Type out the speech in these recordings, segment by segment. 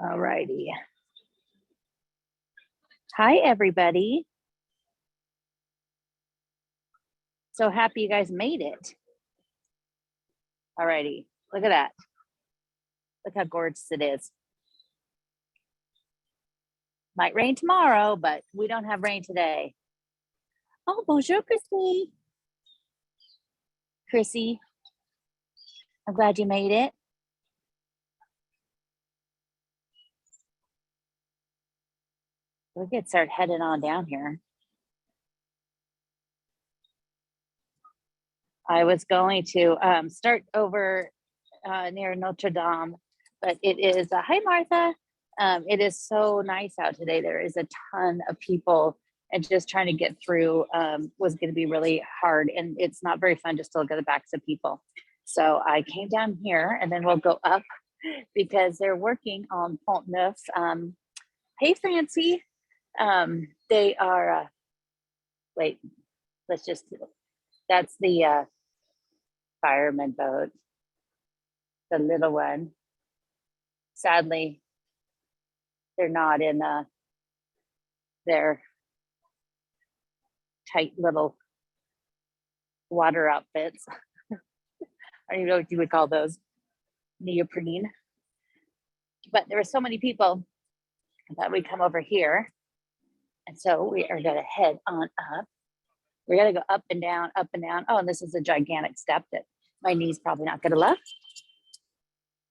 All righty. Hi, everybody. So happy you guys made it. All righty. Look at that. Look how gorgeous it is. Might rain tomorrow, but we don't have rain today. Oh, bonjour, Chrissy. Chrissy, I'm glad you made it. We could start heading on down here. I was going to start over near Notre Dame, but it is, hi Martha. It is so nice out today. There is a ton of people, and just trying to get through was going to be really hard, and it's not very fun just to look at the backs of people. So I came down here, and then we'll go up because they're working on Pont Neuf. Hey Francie, they are, wait, let's just, that's the fireman boat, the little one. Sadly, they're not in their tight little water outfits. I don't even know what you would call those, neoprene. But there were so many people that we come over here. And so we are gonna head on up. We're gonna go up and down, up and down. Oh, and this is a gigantic step that my knee's probably not gonna love.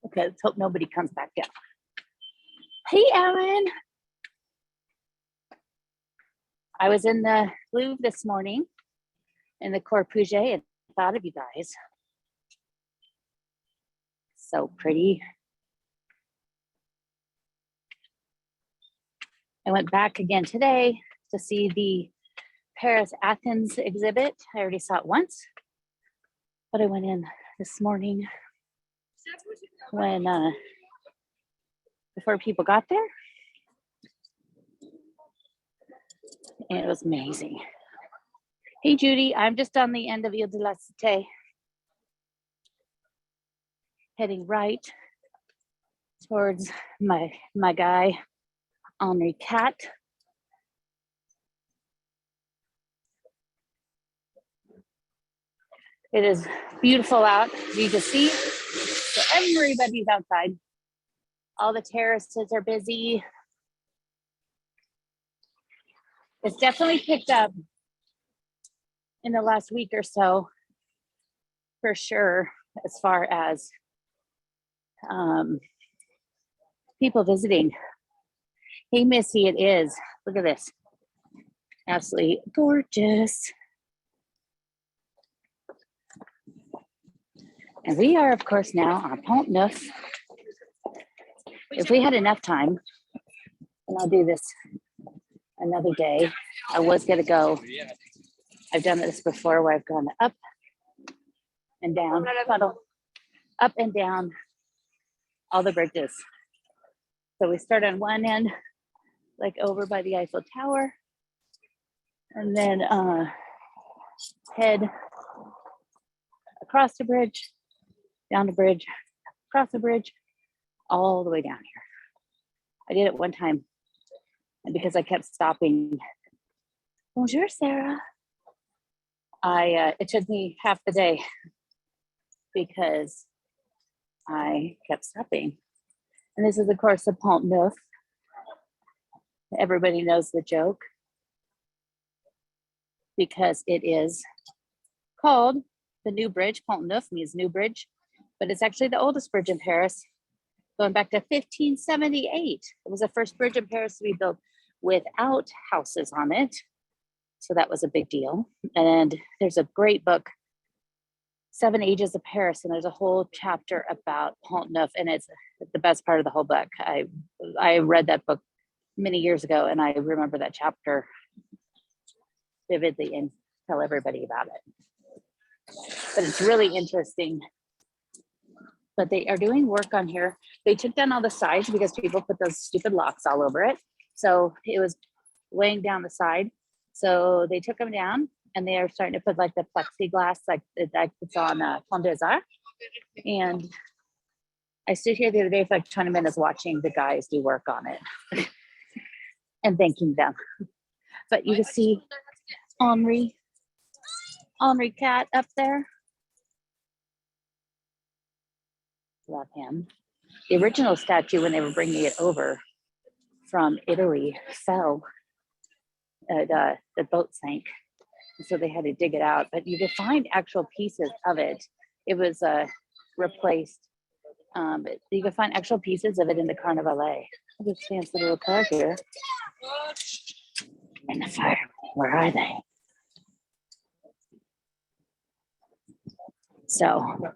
Okay, let's hope nobody comes back down. Hey, Ellen. I was in the Louvre this morning in the Corbusier and thought of you guys. So pretty. I went back again today to see the Paris Athens exhibit. I already saw it once, but I went in this morning when before people got there, and it was amazing. Hey Judy, I'm just on the end of Ile de la Cité, heading right towards my guy Henri IV. It is beautiful out, as you can see. So everybody's outside. All the terraces are busy. It's definitely picked up in the last week or so, for sure, as far as people visiting. Hey, Missy, it is. Look at this. Absolutely gorgeous. And we are, of course, now on Pont Neuf. If we had enough time, and I'll do this another day, I was going to go. I've done this before where I've gone up and down, up and down all the bridges. So we start on one end, like over by the Eiffel Tower, and then head across the bridge, down the bridge, across the bridge, all the way down here. I did it one time, and because I kept stopping, bonjour, Sarah. It took me half the day because I kept stopping. And this is, of course, the Pont Neuf. Everybody knows the joke because it is called the New Bridge. Pont Neuf means new bridge, but it's actually the oldest bridge in Paris, going back to 1578. It was the first bridge in Paris to be built without houses on it. So that was a big deal. And there's a great book, 7 Ages of Paris, and there's a whole chapter about Pont Neuf, and it's the best part of the whole book. I read that book many years ago, and I remember that chapter vividly and tell everybody about it. But it's really interesting. But they are doing work on here. They took down all the sides because people put those stupid locks all over it. So it was weighing down the side. So they took them down, and they are starting to put like the plexiglass, like that it's on Pont des Arts. And I stood here the other day for like 20 minutes watching the guys do work on it and thanking them. But you can see Henri Cat up there. Love him. The original statue, when they were bringing it over from Italy, fell. The boat sank, so they had to dig it out. But you could find actual pieces of it. It was replaced. But you can find actual pieces of it in the Carnavalet. Look at this fancy little car here. And the fire. Where are they? So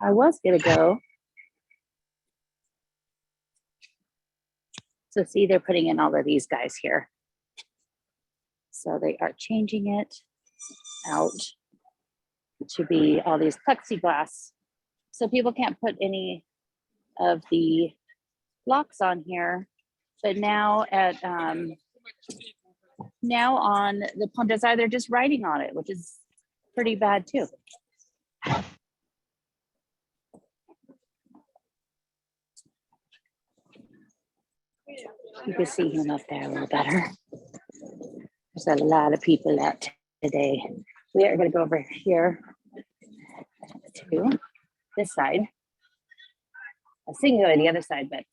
I was gonna go. So see, they're putting in all of these guys here. So they are changing it out to be all these plexiglass. So people can't put any of the locks on here. But now now on the Pont des Arts, they're just writing on it, which is pretty bad too. You can see him up there a little better. There's a lot of people out today. We are going to go over here to this side. I was thinking go to the other side, but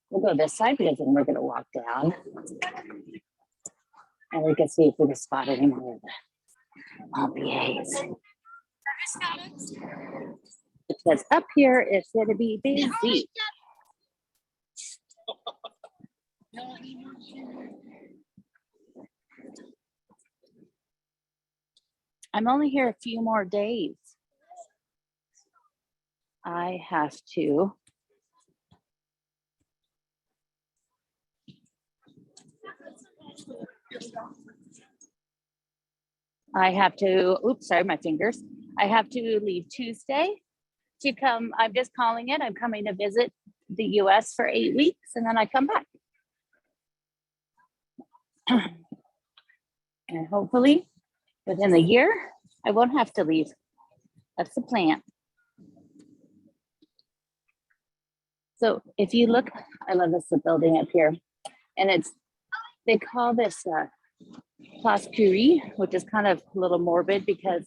we'll go this side because then we're going to walk down. And we can see if we can spot any more of the pompiers. Because up here it's going to be busy. I'm only here a few more days. I have to oops, sorry, my fingers. I have to leave Tuesday to come. I'm just calling it. I'm coming to visit the US for 8 weeks and then I come back. And hopefully within the year, I won't have to leave. That's the plan. So if you look, I love this building up here. And they call this Place Curie, which is kind of a little morbid because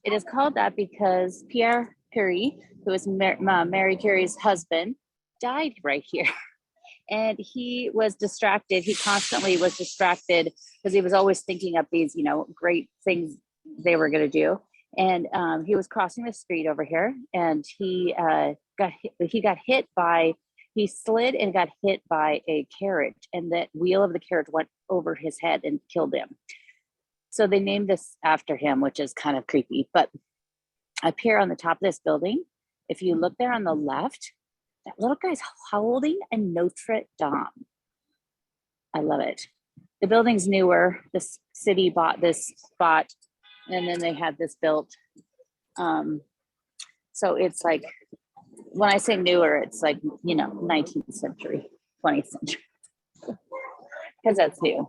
it is called that because Pierre Curie, who was Marie Curie's husband, died right here. And he was distracted. He constantly was distracted because he was always thinking of these, great things they were going to do. And he was crossing the street over here, and he slid and got hit by a carriage, and the wheel of the carriage went over his head and killed him. So they named this after him, which is kind of creepy. But up here on the top of this building, if you look there on the left, that little guy's holding a Notre Dame. I love it. The building's newer. The city bought this spot, and then they had this built. So it's like, when I say newer, it's like, 19th century, 20th century, because that's new.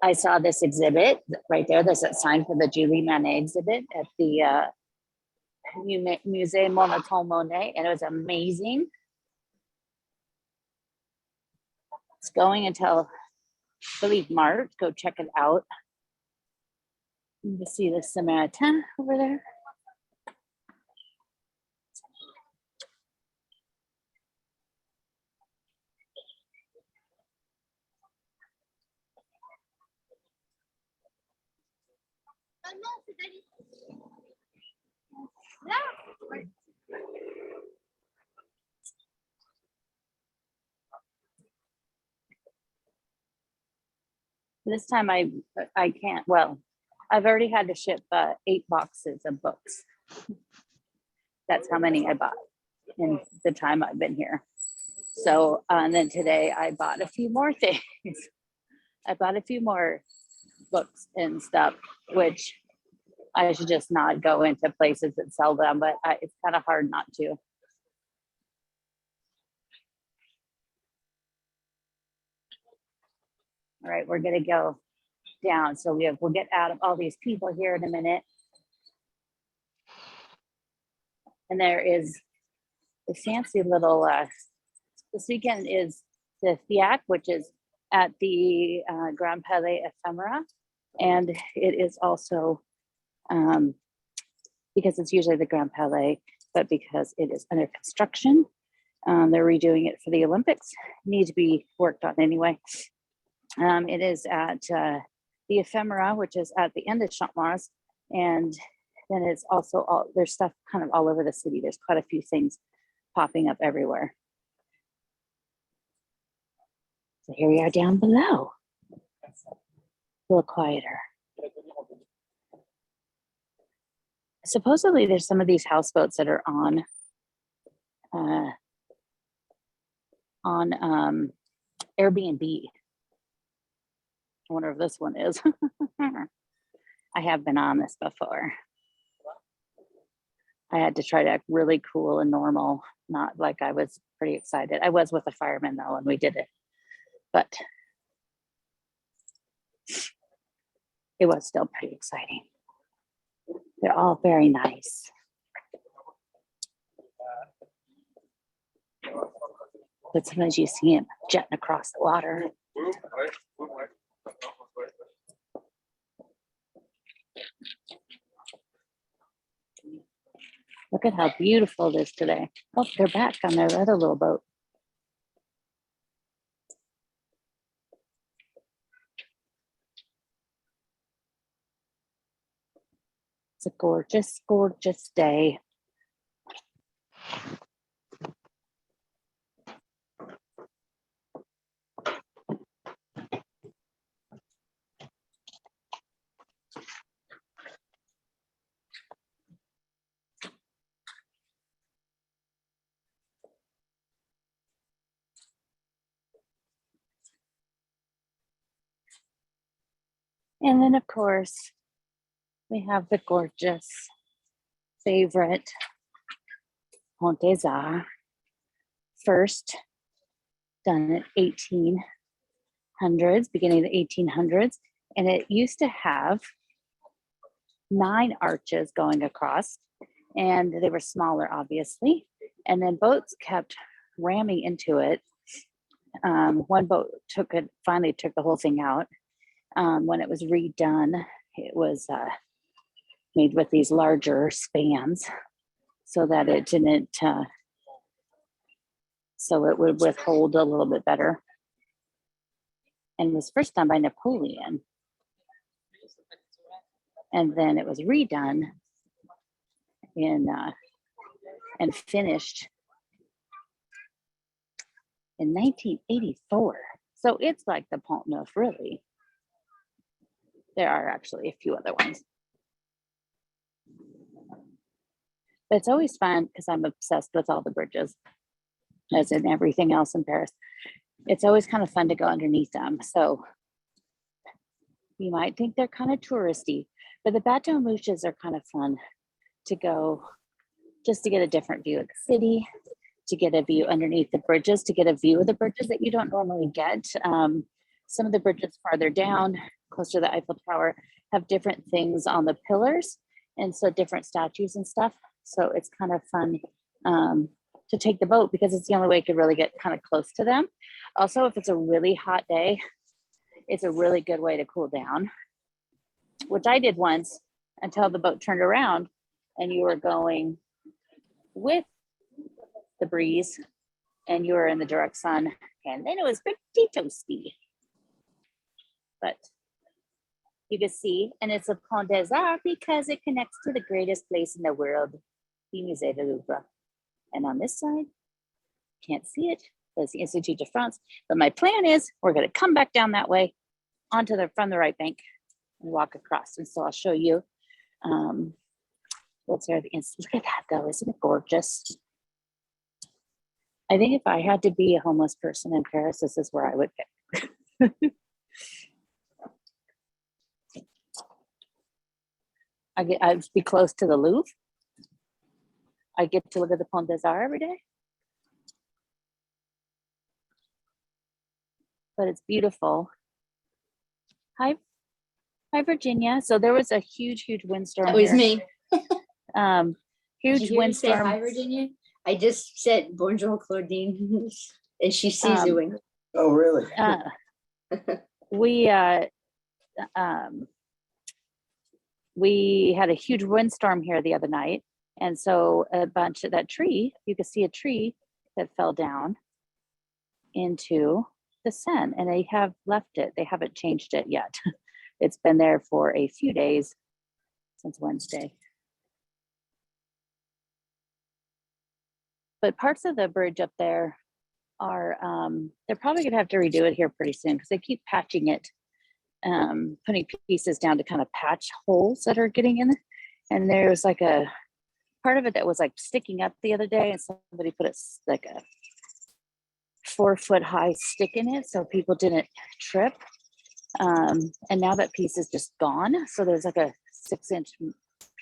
I saw this exhibit right there. There's a sign for the Julie Manet exhibit at the Musée Monet, and it was amazing. It's going until, I believe, March. Go check it out. You can see the Samaritain over there. This time I can't, well, I've already had to ship 8 boxes of books. That's how many I bought in the time I've been here. So, and then today I bought a few more things. I bought a few more books and stuff, which I should just not go into places that sell them, but it's kind of hard not to. All right, we're gonna go down. So we'll get out of all these people here in a minute. And there is a fancy little, this weekend is the Theac, which is at the Grand Palais Ephemera. And it is also, because it's usually the Grand Palais, but because it is under construction, they're redoing it for the Olympics, need to be worked on anyway. It is at the Ephemera, which is at the end of Champs, and then it's also there's stuff kind of all over the city. There's quite a few things popping up everywhere. So here we are down below, a little quieter. Supposedly there's some of these houseboats that are on Airbnb. I wonder if this one is. I have been on this before. I had to try to act really cool and normal, not like I was pretty excited. I was with a fireman though, and we did it, but it was still pretty exciting. They're all very nice. But sometimes you see him jetting across the water. Look at how beautiful it is today. Oh, they're back on their other little boat. It's a gorgeous, gorgeous day. And then, of course, we have the gorgeous favorite Pont des Arts, first done in 1800s, beginning of the 1800s. And it used to have 9 arches going across, and they were smaller, obviously. And then boats kept ramming into it. One boat finally took the whole thing out. When it was redone, it was made with these larger spans so that it didn't, so it would withhold a little bit better. And it was first done by Napoleon. And then it was redone and finished in 1984. So it's like the Pont Neuf, really. There are actually a few other ones. But it's always fun because I'm obsessed with all the bridges, as in everything else in Paris. It's always kind of fun to go underneath them. So you might think they're kind of touristy, but the bateau mouches are kind of fun to go just to get a different view of the city, to get a view underneath the bridges, to get a view of the bridges that you don't normally get. Some of the bridges farther down, close to the Eiffel Tower, have different things on the pillars, and so different statues and stuff. So it's kind of fun to take the boat because it's the only way you could really get kind of close to them. Also, if it's a really hot day, it's a really good way to cool down, which I did once until the boat turned around and you were going with the breeze and you were in the direct sun, and then it was pretty toasty. But you can see, and it's a Pont des Arts because it connects to the greatest place in the world, the Musée du Louvre. And on this side, can't see it, there's the Institut de France. But my plan is we're going to come back down that way from the right bank and walk across. And so I'll show you what's there. Look at that though, isn't it gorgeous? I think if I had to be a homeless person in Paris, this is where I would pick. I'd be close to the Louvre. I get to look at the Pont des Arts every day. But it's beautiful. Hi, Virginia. So there was a huge windstorm. That was here. me. Did you Huge hear me say hi, windstorm. Virginia? I just said bonjour, Claudine, and she's sizzling. Oh, really? We had a huge windstorm here the other night, and so a bunch of that tree, you could see a tree that fell down into the Seine, and they have left it. They haven't changed it yet. It's been there for a few days since Wednesday. But parts of the bridge up there are, they're probably gonna have to redo it here pretty soon because they keep patching it, putting pieces down to kind of patch holes that are getting in. And there's like a part of it that was like sticking up the other day, and somebody put like a 4-foot high stick in it so people didn't trip. And now that piece is just gone. So there's like a 6-inch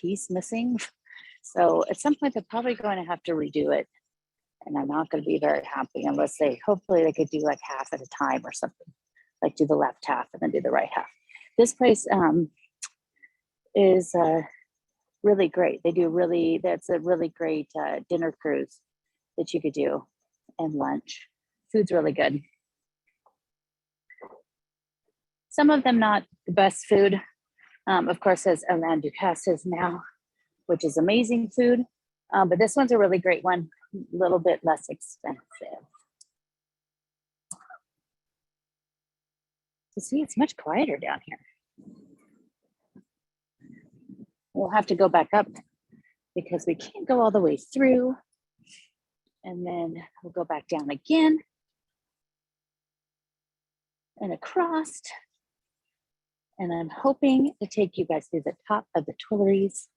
piece missing. So at some point, they're probably going to have to redo it. And I'm not going to be very happy unless hopefully they could do like half at a time or something, like do the left half and then do the right half. This place is really great. That's a really great dinner cruise that you could do, and lunch. Food's really good. Some of them not the best food. Of course, as Alain Ducasse is now, which is amazing food. But this one's a really great one, a little bit less expensive. So see, it's much quieter down here. We'll have to go back up because we can't go all the way through. And then we'll go back down again and across. And I'm hoping to take you guys through the top of the Tuileries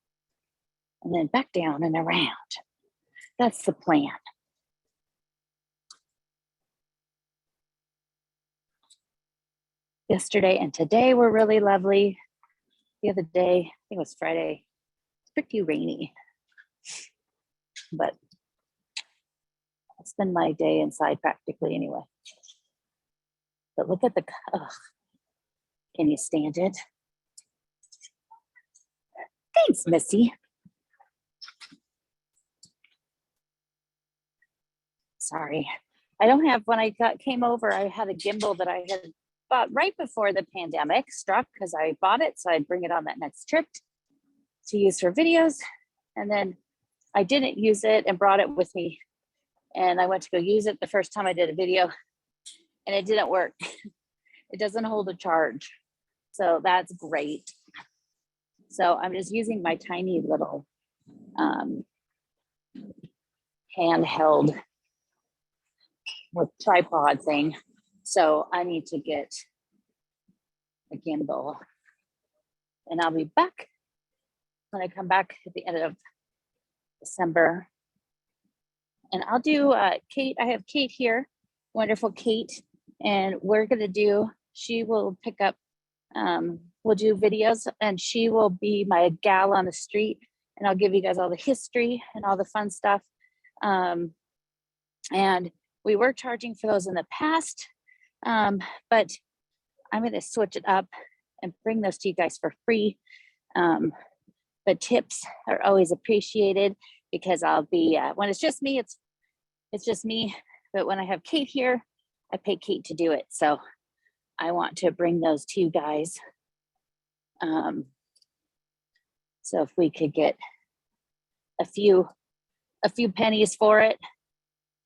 and then back down and around. That's the plan. Yesterday and today were really lovely. The other day, I think it was Friday, it's pretty rainy. But I spend my day inside practically anyway. But look at can you stand it? Thanks, Missy. Sorry. I don't have, when I came over, I had a gimbal that I had bought right before the pandemic struck because I bought it. So I'd bring it on that next trip to use for videos. And then I didn't use it and brought it with me. And I went to go use it the first time I did a video and it didn't work. It doesn't hold a charge. So that's great. So I'm just using my tiny little handheld with tripod thing. So I need to get a gimbal, and I'll be back when I come back at the end of December. And I'll do Kate. I have Kate here, wonderful Kate, and we're gonna do, she will pick up, we'll do videos, and she will be my gal on the street, and I'll give you guys all the history and all the fun stuff. And we were charging for those in the past, but I'm going to switch it up and bring those to you guys for free. But tips are always appreciated because I'll be, when it's just me, it's just me. But when I have Kate here, I pay Kate to do it. So I want to bring those to you guys. So if we could get a few pennies for it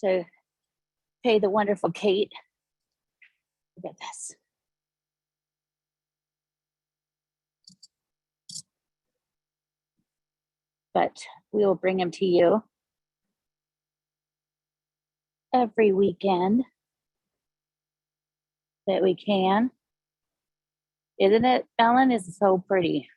to pay the wonderful Kate. Look at this. But we will bring them to you every weekend that we can. Isn't it? Ellen is so pretty.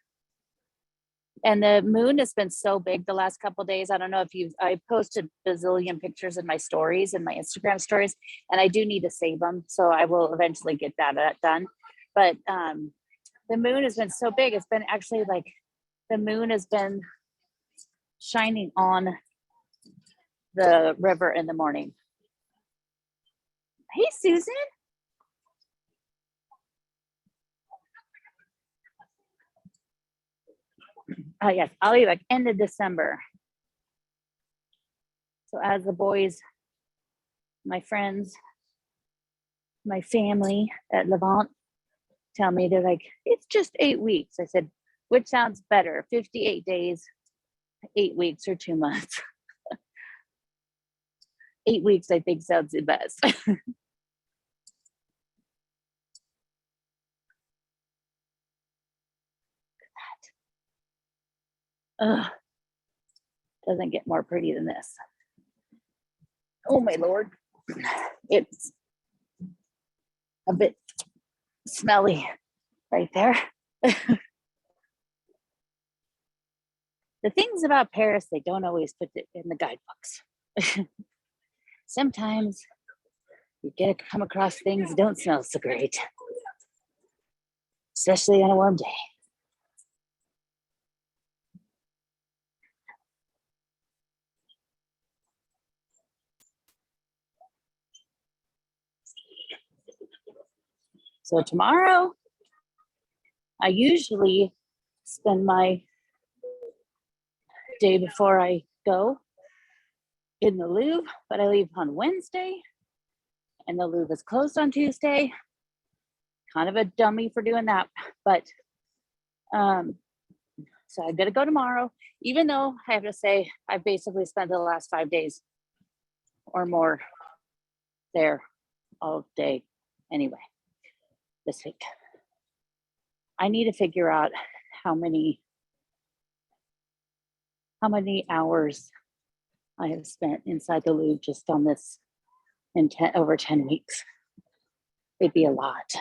And the moon has been so big the last couple of days. I don't know if I posted a bazillion pictures in my stories and my Instagram stories, and I do need to save them. So I will eventually get that done. But the moon has been so big. It's been actually like the moon has been shining on the river in the morning. Hey, Susan. Oh yes, I'll be back end of December. So as the boys, my friends, my family at Levant tell me, they're like, it's just 8 weeks. I said, which sounds better, 58 days, 8 weeks, or 2 months? 8 weeks, I think, sounds the best. Ugh, doesn't get more pretty than this. Oh my Lord. It's a bit smelly right there. The things about Paris, they don't always put it in the guidebooks. Sometimes you get to come across things that don't smell so great, especially on a warm day. So tomorrow, I usually spend my day before I go in the Louvre, but I leave on Wednesday, and the Louvre is closed on Tuesday. Kind of a dummy for doing that, but so I'm gonna go tomorrow, even though I have to say I've basically spent the last 5 days or more there all day anyway this week. I need to figure out how many hours I have spent inside the Louvre just on this in over 10 weeks. It'd be a lot.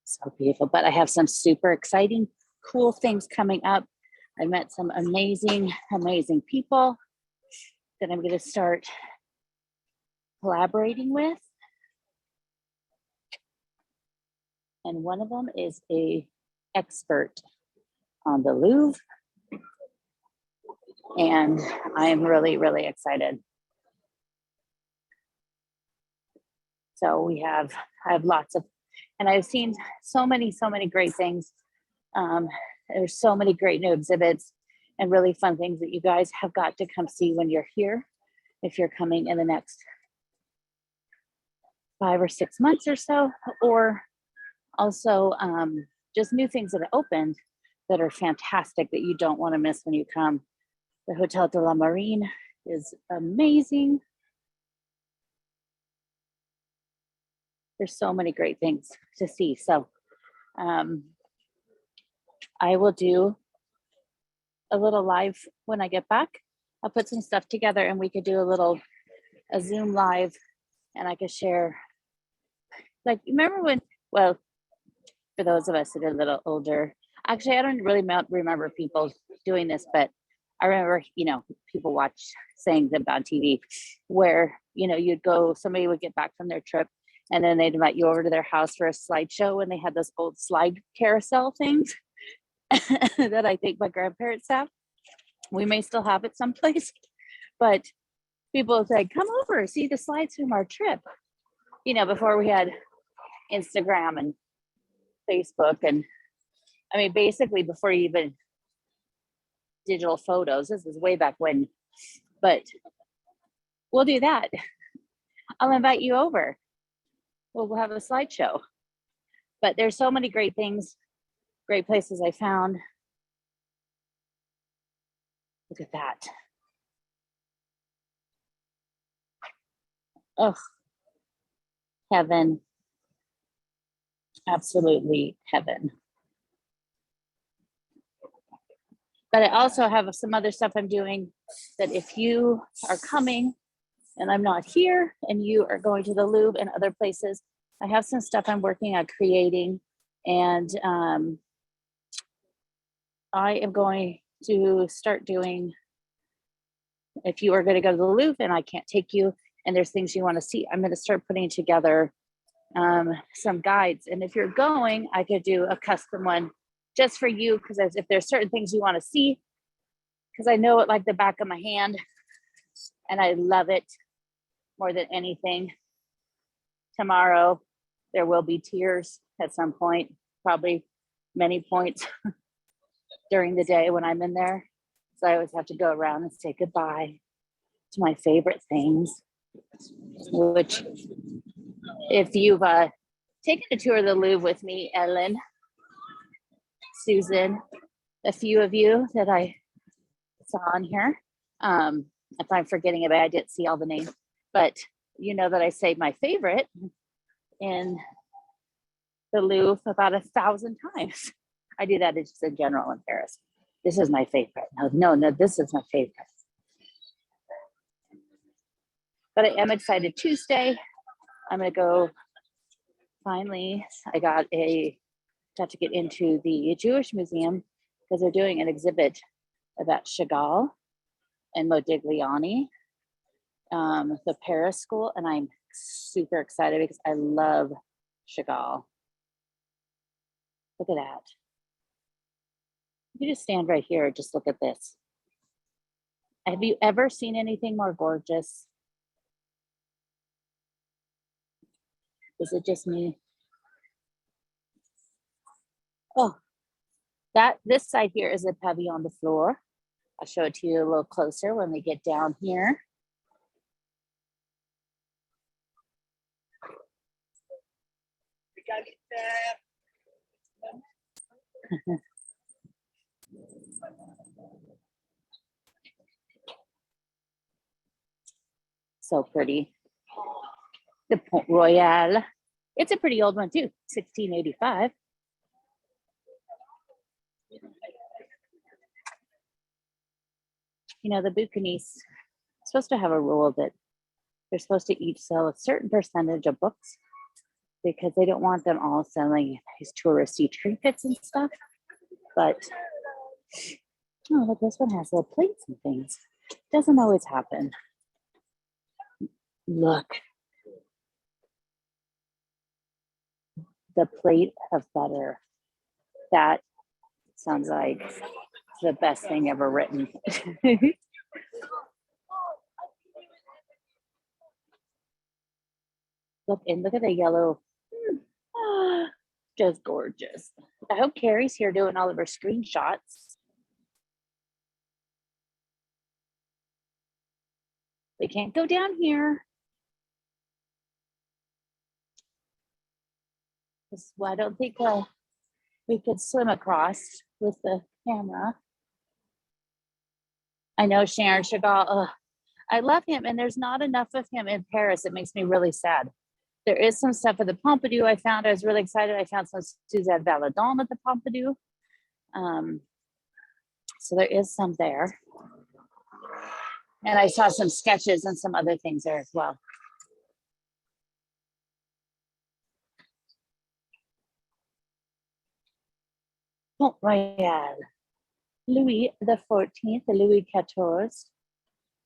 So beautiful. But I have some super exciting, cool things coming up. I met some amazing, amazing people that I'm going to start collaborating with. And one of them is an expert on the Louvre. And I'm really, really excited. So I have lots of, and I've seen so many great things. There's so many great new exhibits and really fun things that you guys have got to come see when you're here, if you're coming in the next 5 or 6 months or so, or also just new things that are opened that are fantastic that you don't want to miss when you come. The Hotel de la Marine is amazing. There's so many great things to see. So I will do a little live when I get back. I'll put some stuff together and we could do a Zoom live, and I could share. Like, remember when, well, for those of us that are a little older, actually, I don't really remember people doing this, but I remember, people saying them on TV where, you'd go, somebody would get back from their trip and then they'd invite you over to their house for a slideshow, and they had those old slide carousel things that I think my grandparents have. We may still have it someplace, but people would say, come over, see the slides from our trip. Before we had Instagram and Facebook, and I mean, basically before even digital photos. This is way back when, but we'll do that. I'll invite you over. We'll have a slideshow. But there's so many great things, great places I found. Look at that. Oh, heaven. Absolutely heaven. But I also have some other stuff I'm doing that if you are coming and I'm not here and you are going to the Louvre and other places, I have some stuff I'm working on creating. And I am going to start doing, if you are going to go to the Louvre and I can't take you and there's things you want to see, I'm going to start putting together some guides. And if you're going, I could do a custom one just for you, because if there's certain things you want to see, because I know it like the back of my hand and I love it more than anything. Tomorrow there will be tears at some point, probably many points during the day when I'm in there. So I always have to go around and say goodbye to my favorite things, which if you've taken a tour of the Louvre with me, Ellen, Susan, a few of you that I saw on here. If I'm forgetting about it, I didn't see all the names, but you know that I say my favorite in the Louvre about 1,000 times. I do that just in general in Paris. This is my favorite. No, this is my favorite. But I am excited. Tuesday, I'm gonna go. Finally, I got to get into the Jewish Museum because they're doing an exhibit about Chagall and Modigliani, the Paris school, and I'm super excited because I love Chagall. Look at that. You just stand right here and just look at this. Have you ever seen anything more gorgeous? Is it just me? Oh, this side here is a pavillon de flore. I'll show it to you a little closer when we get down here. So pretty. The Pont Royal. It's a pretty old one too, 1685. You know, the Bucanis supposed to have a rule that they're supposed to each sell a certain percentage of books because they don't want them all selling these touristy trinkets and stuff. But, oh, look, this one has little plates and things. Doesn't always happen. Look. The plate of butter. That sounds like the best thing ever written. Look at the yellow. Just gorgeous. I hope Carrie's here doing all of her screenshots. We can't go down here. Well, I don't think we could swim across with the camera. I know Sharon Chagall. I love him, and there's not enough of him in Paris. It makes me really sad. There is some stuff at the Pompidou I found. I was really excited. I found some Suzanne Valadon at the Pompidou. So there is some there. And I saw some sketches and some other things there as well. Pont Royal. Louis the 14th, Louis 14.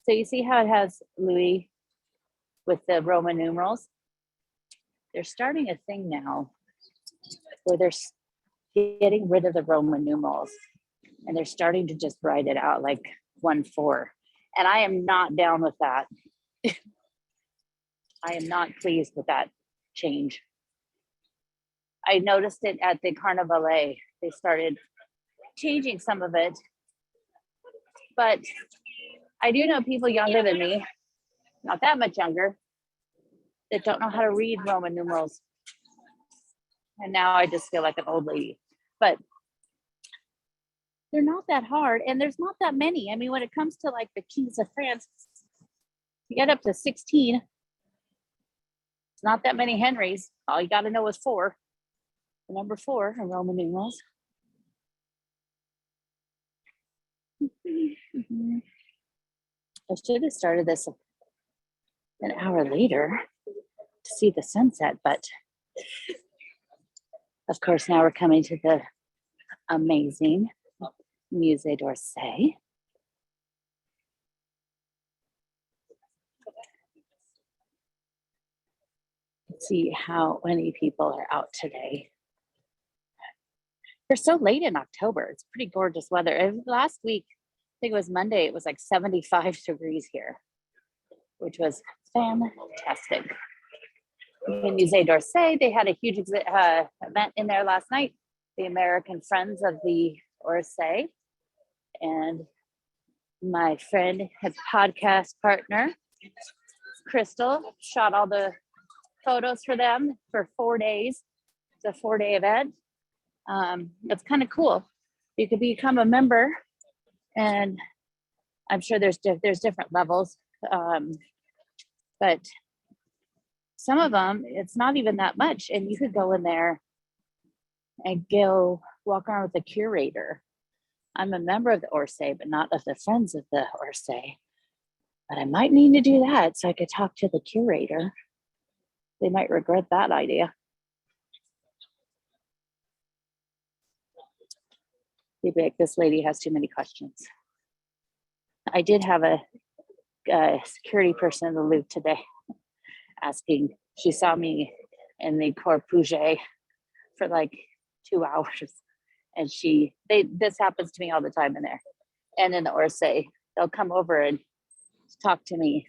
So you see how it has Louis with the Roman numerals? They're starting a thing now where they're getting rid of the Roman numerals and they're starting to just write it out like 1-4. And I am not down with that. I am not pleased with that change. I noticed it at the Carnavalet. They started changing some of it. But I do know people younger than me, not that much younger, that don't know how to read Roman numerals. And now I just feel like an old lady. But they're not that hard, and there's not that many. I mean, when it comes to like the kings of France, you get up to 16. It's not that many Henrys. All you got to know is 4. The number 4 in Roman numerals. I should have started this an hour later to see the sunset, but of course now we're coming to the amazing Musée d'Orsay. Let's see how many people are out today. We're so late in October. It's pretty gorgeous weather. And last week, I think it was Monday, it was like 75 degrees here, which was fantastic. In Musée d'Orsay, they had a huge event in there last night, the American Friends of the Orsay. And my friend, his podcast partner, Crystal, shot all the photos for them for 4 days. It's a 4-day event. It's kind of cool. You could become a member, and I'm sure there's different levels, but some of them it's not even that much, and you could go in there and go walk around with the curator. I'm a member of the Orsay, but not of the Friends of the Orsay. But I might need to do that so I could talk to the curator. They might regret that idea. They'd be like, this lady has too many questions. I did have a security person in the Louvre today asking, she saw me in the Corps for like 2 hours. And this happens to me all the time in there. And in the Orsay, they'll come over and talk to me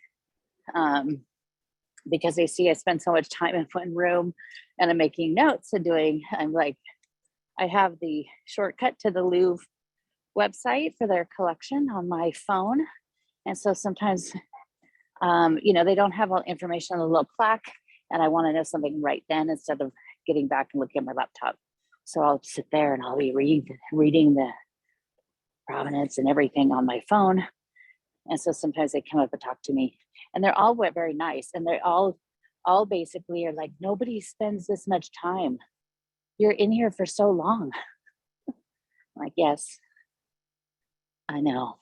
because they see I spend so much time in one room and I'm making notes and I'm like, I have the shortcut to the Louvre website for their collection on my phone. And so sometimes, they don't have all information on the little plaque, and I want to know something right then instead of getting back and looking at my laptop. So I'll sit there and I'll be reading the provenance and everything on my phone. And so sometimes they come up and talk to me, and they're all very nice. And they're all basically are like, nobody spends this much time. You're in here for so long. I'm like, yes, I know.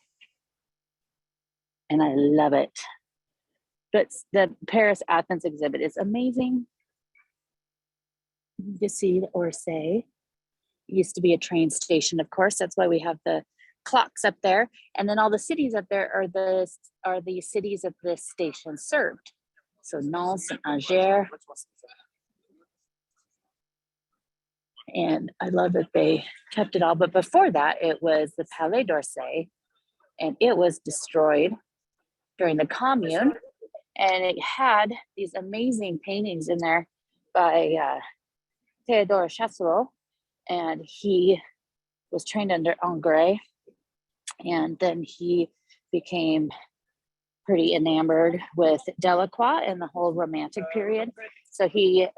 And I love it. But the Paris Athens exhibit is amazing. You see the Orsay. It used to be a train station, of course. That's why we have the clocks up there. And then all the cities up there are the cities that this station served. So Nantes and Angers. And I love that they kept it all. But before that, it was the Palais d'Orsay, and it was destroyed during the Commune. And it had these amazing paintings in there by Théodore Chassereau, and he was trained under Ingres, and then he became pretty enamored with Delacroix and the whole Romantic period. So you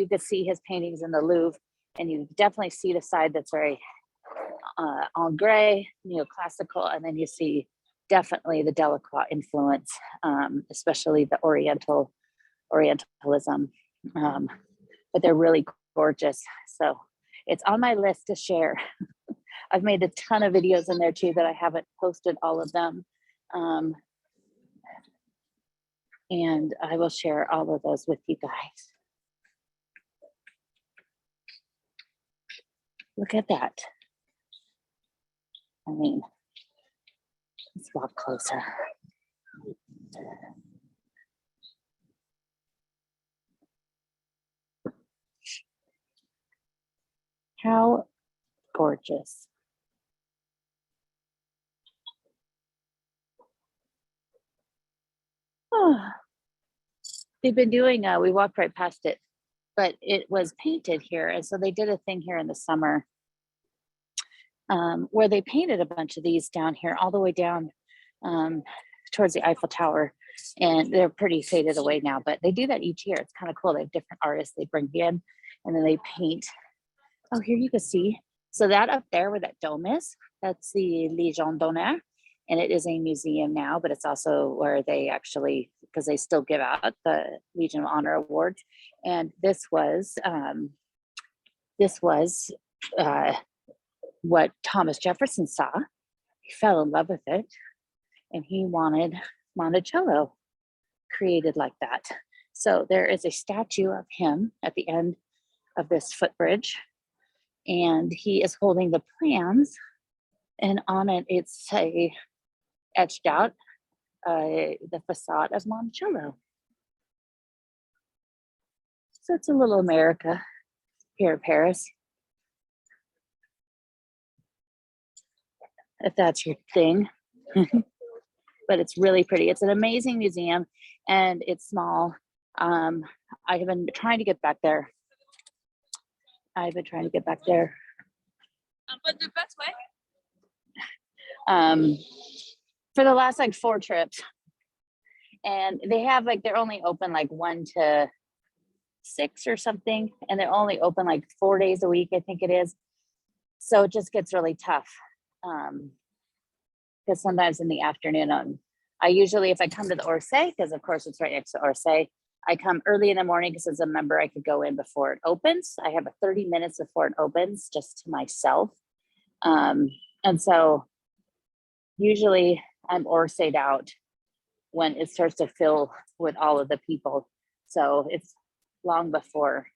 could see his paintings in the Louvre, and you definitely see the side that's very Ingres, neoclassical, and then you see definitely the Delacroix influence, especially the Orientalism. But they're really gorgeous. So it's on my list to share. I've made a ton of videos in there too that I haven't posted all of them. And I will share all of those with you guys. Look at that. I mean, let's walk closer. How gorgeous. Oh, they've been doing, we walked right past it, but it was painted here. And so they did a thing here in the summer where they painted a bunch of these down here, all the way down towards the Eiffel Tower. And they're pretty faded away now, but they do that each year. It's kind of cool. They have different artists they bring in, and then they paint. Oh, here you can see. So that up there where that dome is, that's the Légion d'honneur. And it is a museum now, but it's also where they actually, because they still give out the Legion of Honor awards. And this was what Thomas Jefferson saw. He fell in love with it, and he wanted Monticello created like that. So there is a statue of him at the end of this footbridge, and he is holding the plans, and on it it's etched out the facade of Monticello. So it's a little America here in Paris, if that's your thing. But it's really pretty. It's an amazing museum, and it's small. I have been trying to get back there. But the best way. for the last like 4 trips. And they have like, they're only open like 1 to 6 or something. And they're only open like 4 days a week, I think it is. So it just gets really tough. Because sometimes in the afternoon, I usually, if I come to the Orsay, because of course it's right next to Orsay, I come early in the morning because as a member, I could go in before it opens. I have a 30 minutes before it opens just to myself. And so usually I'm Orsayed out when it starts to fill with all of the people. So it's long before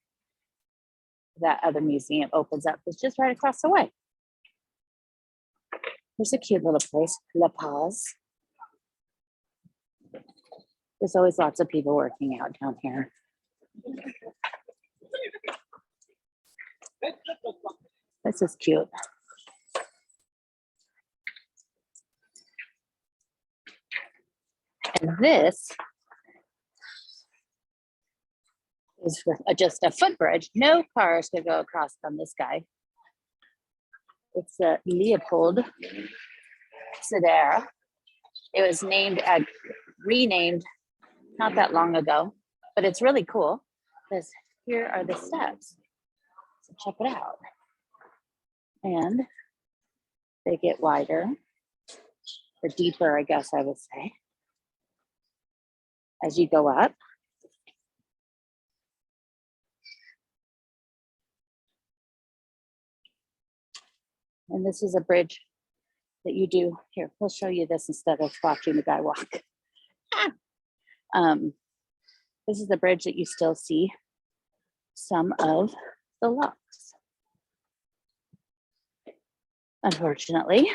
that other museum opens up. It's just right across the way. There's a cute little place, La Paz. There's always lots of people working out down here. This is cute. And this is just a footbridge. No cars could go across on this guy. It's a Leopold Sedera. It was renamed not that long ago, but it's really cool because here are the steps. So check it out. And they get wider or deeper, I guess I would say, as you go up. And this is a bridge that you do. Here, we'll show you this instead of watching the guy walk. This is the bridge that you still see some of the locks. Unfortunately.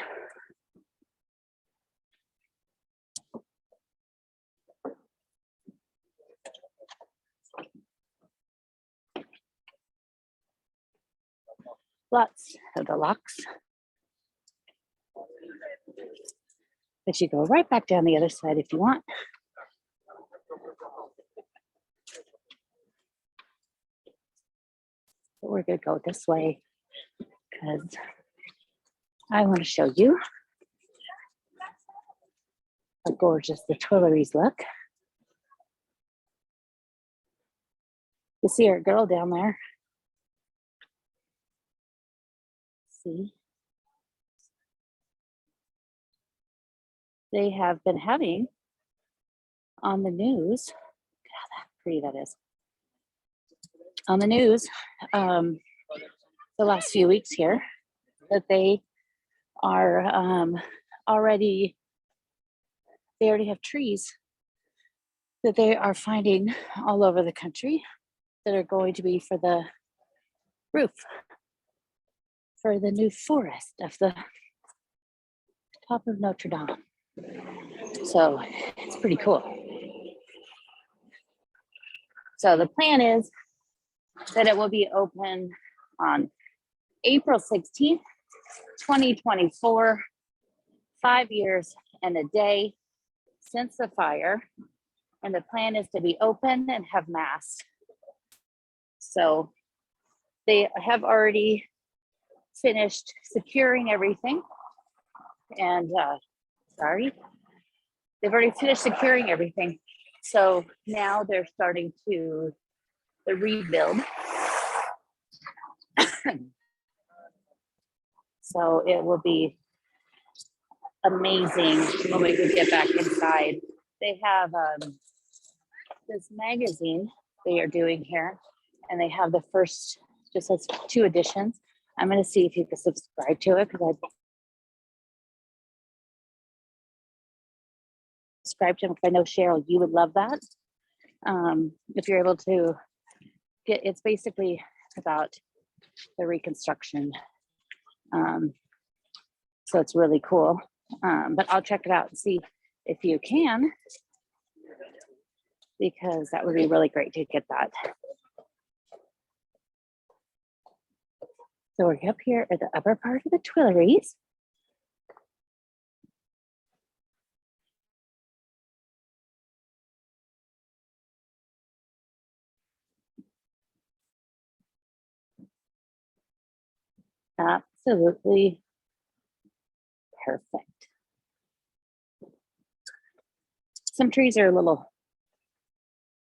Lots of the locks. But you go right back down the other side if you want. But we're gonna go this way because I want to show you how gorgeous the Tuileries look. You see our girl down there. See? They have been having on the news, look how pretty that is. On the news, the last few weeks here, that they are already have trees that they are finding all over the country that are going to be for the roof, for the new forest of the top of Notre Dame. So it's pretty cool. So the plan is that it will be open on April 16th, 2024, 5 years and a day since the fire. And the plan is to be open and have mass. So they have already finished securing everything. And they've already finished securing everything. So now they're starting to the rebuild. So it will be amazing when we can get back inside. They have this magazine they are doing here, and they have the first, just has 2 editions. I'm going to see if you can subscribe to it because I subscribe to him. Because I know Cheryl, you would love that. If you're able to get, it's basically about the reconstruction. So it's really cool. But I'll check it out and see if you can, because that would be really great to get that. So we're up here at the upper part of the Tuileries. Absolutely perfect. some trees are a little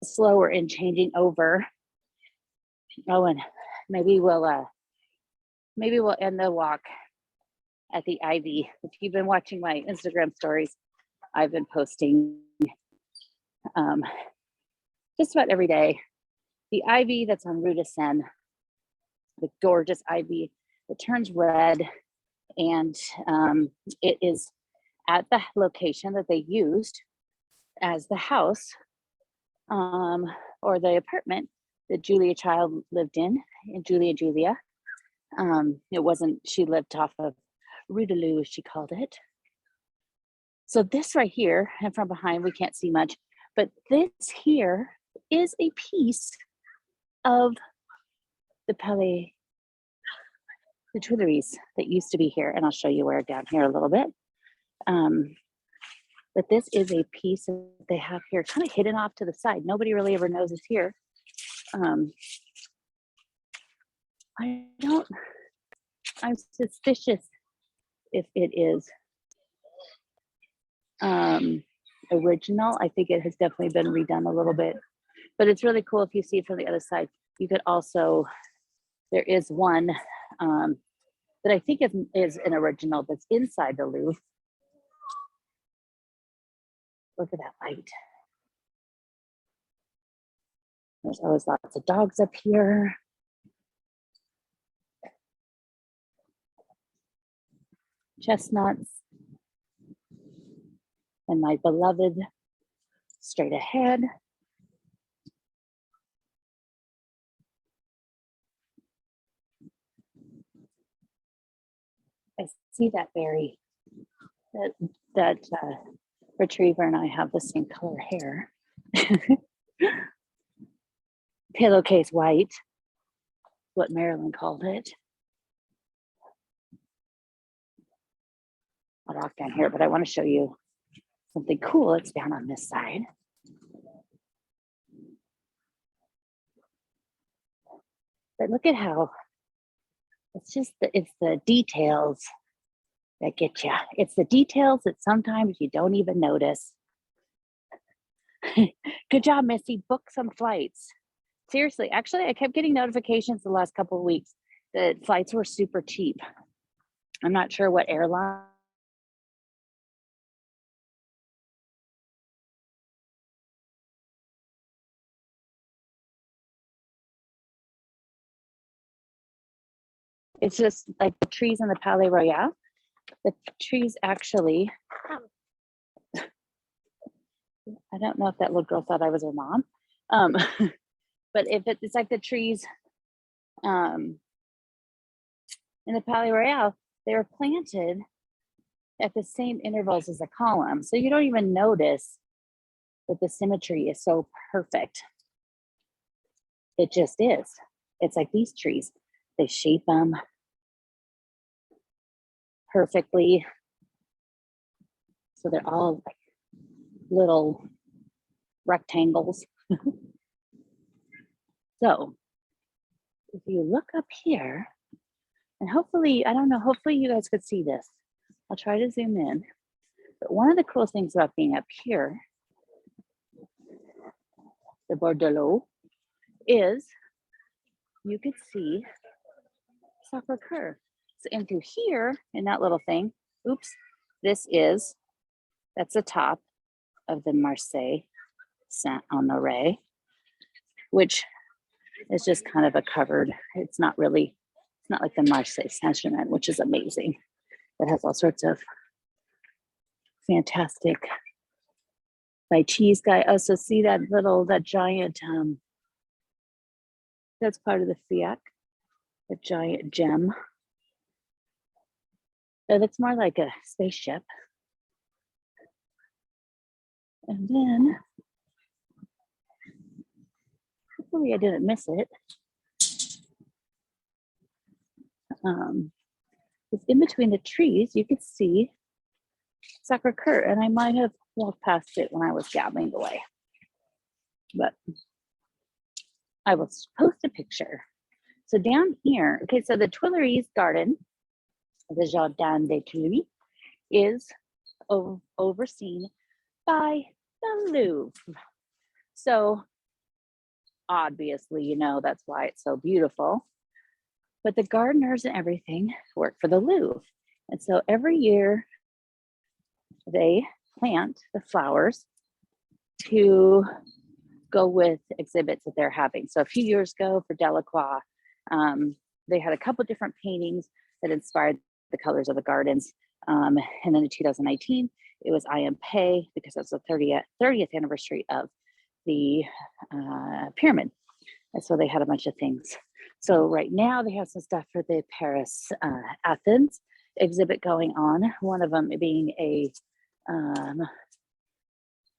slower in changing over. Oh, and maybe we'll end the walk at the Ivy. If you've been watching my Instagram stories, I've been posting just about every day. The ivy that's on Rue de Seine, the gorgeous ivy that turns red, and it is at the location that they used as the house or the apartment that Julia Child lived in Julia. It wasn't, she lived off of Rue de Louvre, she called it. So this right here, and from behind we can't see much, but this here is a piece of the Palais, the Tuileries that used to be here. And I'll show you where down here a little bit. But this is a piece that they have here, kind of hidden off to the side. Nobody really ever knows it's here. I'm suspicious if it is original. I think it has definitely been redone a little bit, but it's really cool if you see it from the other side. You could also, there is one that I think is an original that's inside the Louvre. Look at that light. There's always lots of dogs up here. Chestnuts. And my beloved straight ahead. I see that berry. That retriever and I have the same color hair. Pillowcase white, what Marilyn called it. I'll walk down here, but I want to show you something cool. It's down on this side. But look at how it's the details that get you. It's the details that sometimes you don't even notice. Good job, Missy. Book some flights. Seriously, actually, I kept getting notifications the last couple of weeks that flights were super cheap. I'm not sure what airline. It's just like the trees in the Palais Royal. The trees actually, I don't know if that little girl thought I was her mom. But if it's like the trees in the Palais Royal, they were planted at the same intervals as a column. So you don't even notice that the symmetry is so perfect. It just is. It's like these trees, they shape them perfectly. So they're all like little rectangles. So if you look up here, and hopefully, I don't know, hopefully you guys could see this. I'll try to zoom in. But one of the cool things about being up here, the Bordelot, is you could see Sacré-Cœur. So in through here, in that little thing, oops, that's the top of the Marseille Saint-Honoré, which is just kind of a covered, it's not like the Marseille Saint-Germain, which is amazing. It has all sorts of fantastic by cheese guy. Oh, so see that giant, that's part of the Fiat, the giant gem. It looks more like a spaceship. And then, hopefully I didn't miss it. It's in between the trees. You could see Sacré-Cœur, and I might have walked past it when I was gabbling away. But I will post a picture. So down here, okay, so the Tuileries garden, the Jardin des Tuileries, is overseen by the Louvre. So obviously, that's why it's so beautiful. But the gardeners and everything work for the Louvre. And so every year they plant the flowers to go with exhibits that they're having. So a few years ago for Delacroix, they had a couple different paintings that inspired the colors of the gardens. And then in 2019, it was I Am Pei because it's the 30th anniversary of the pyramid. And so they had a bunch of things. So right now they have some stuff for the Paris, Athens exhibit going on. One of them being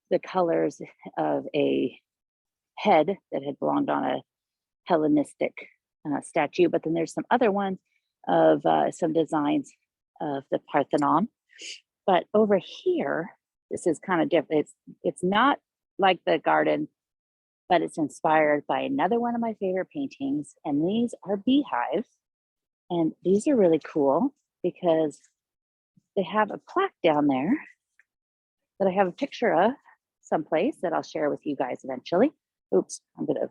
the colors of a head that had belonged on a Hellenistic statue. But then there's some other ones of some designs of the Parthenon. But over here, this is kind of different. It's not like the garden, but it's inspired by another one of my favorite paintings. And these are beehives. And these are really cool because they have a plaque down there that I have a picture of someplace that I'll share with you guys eventually. Oops, I'm gonna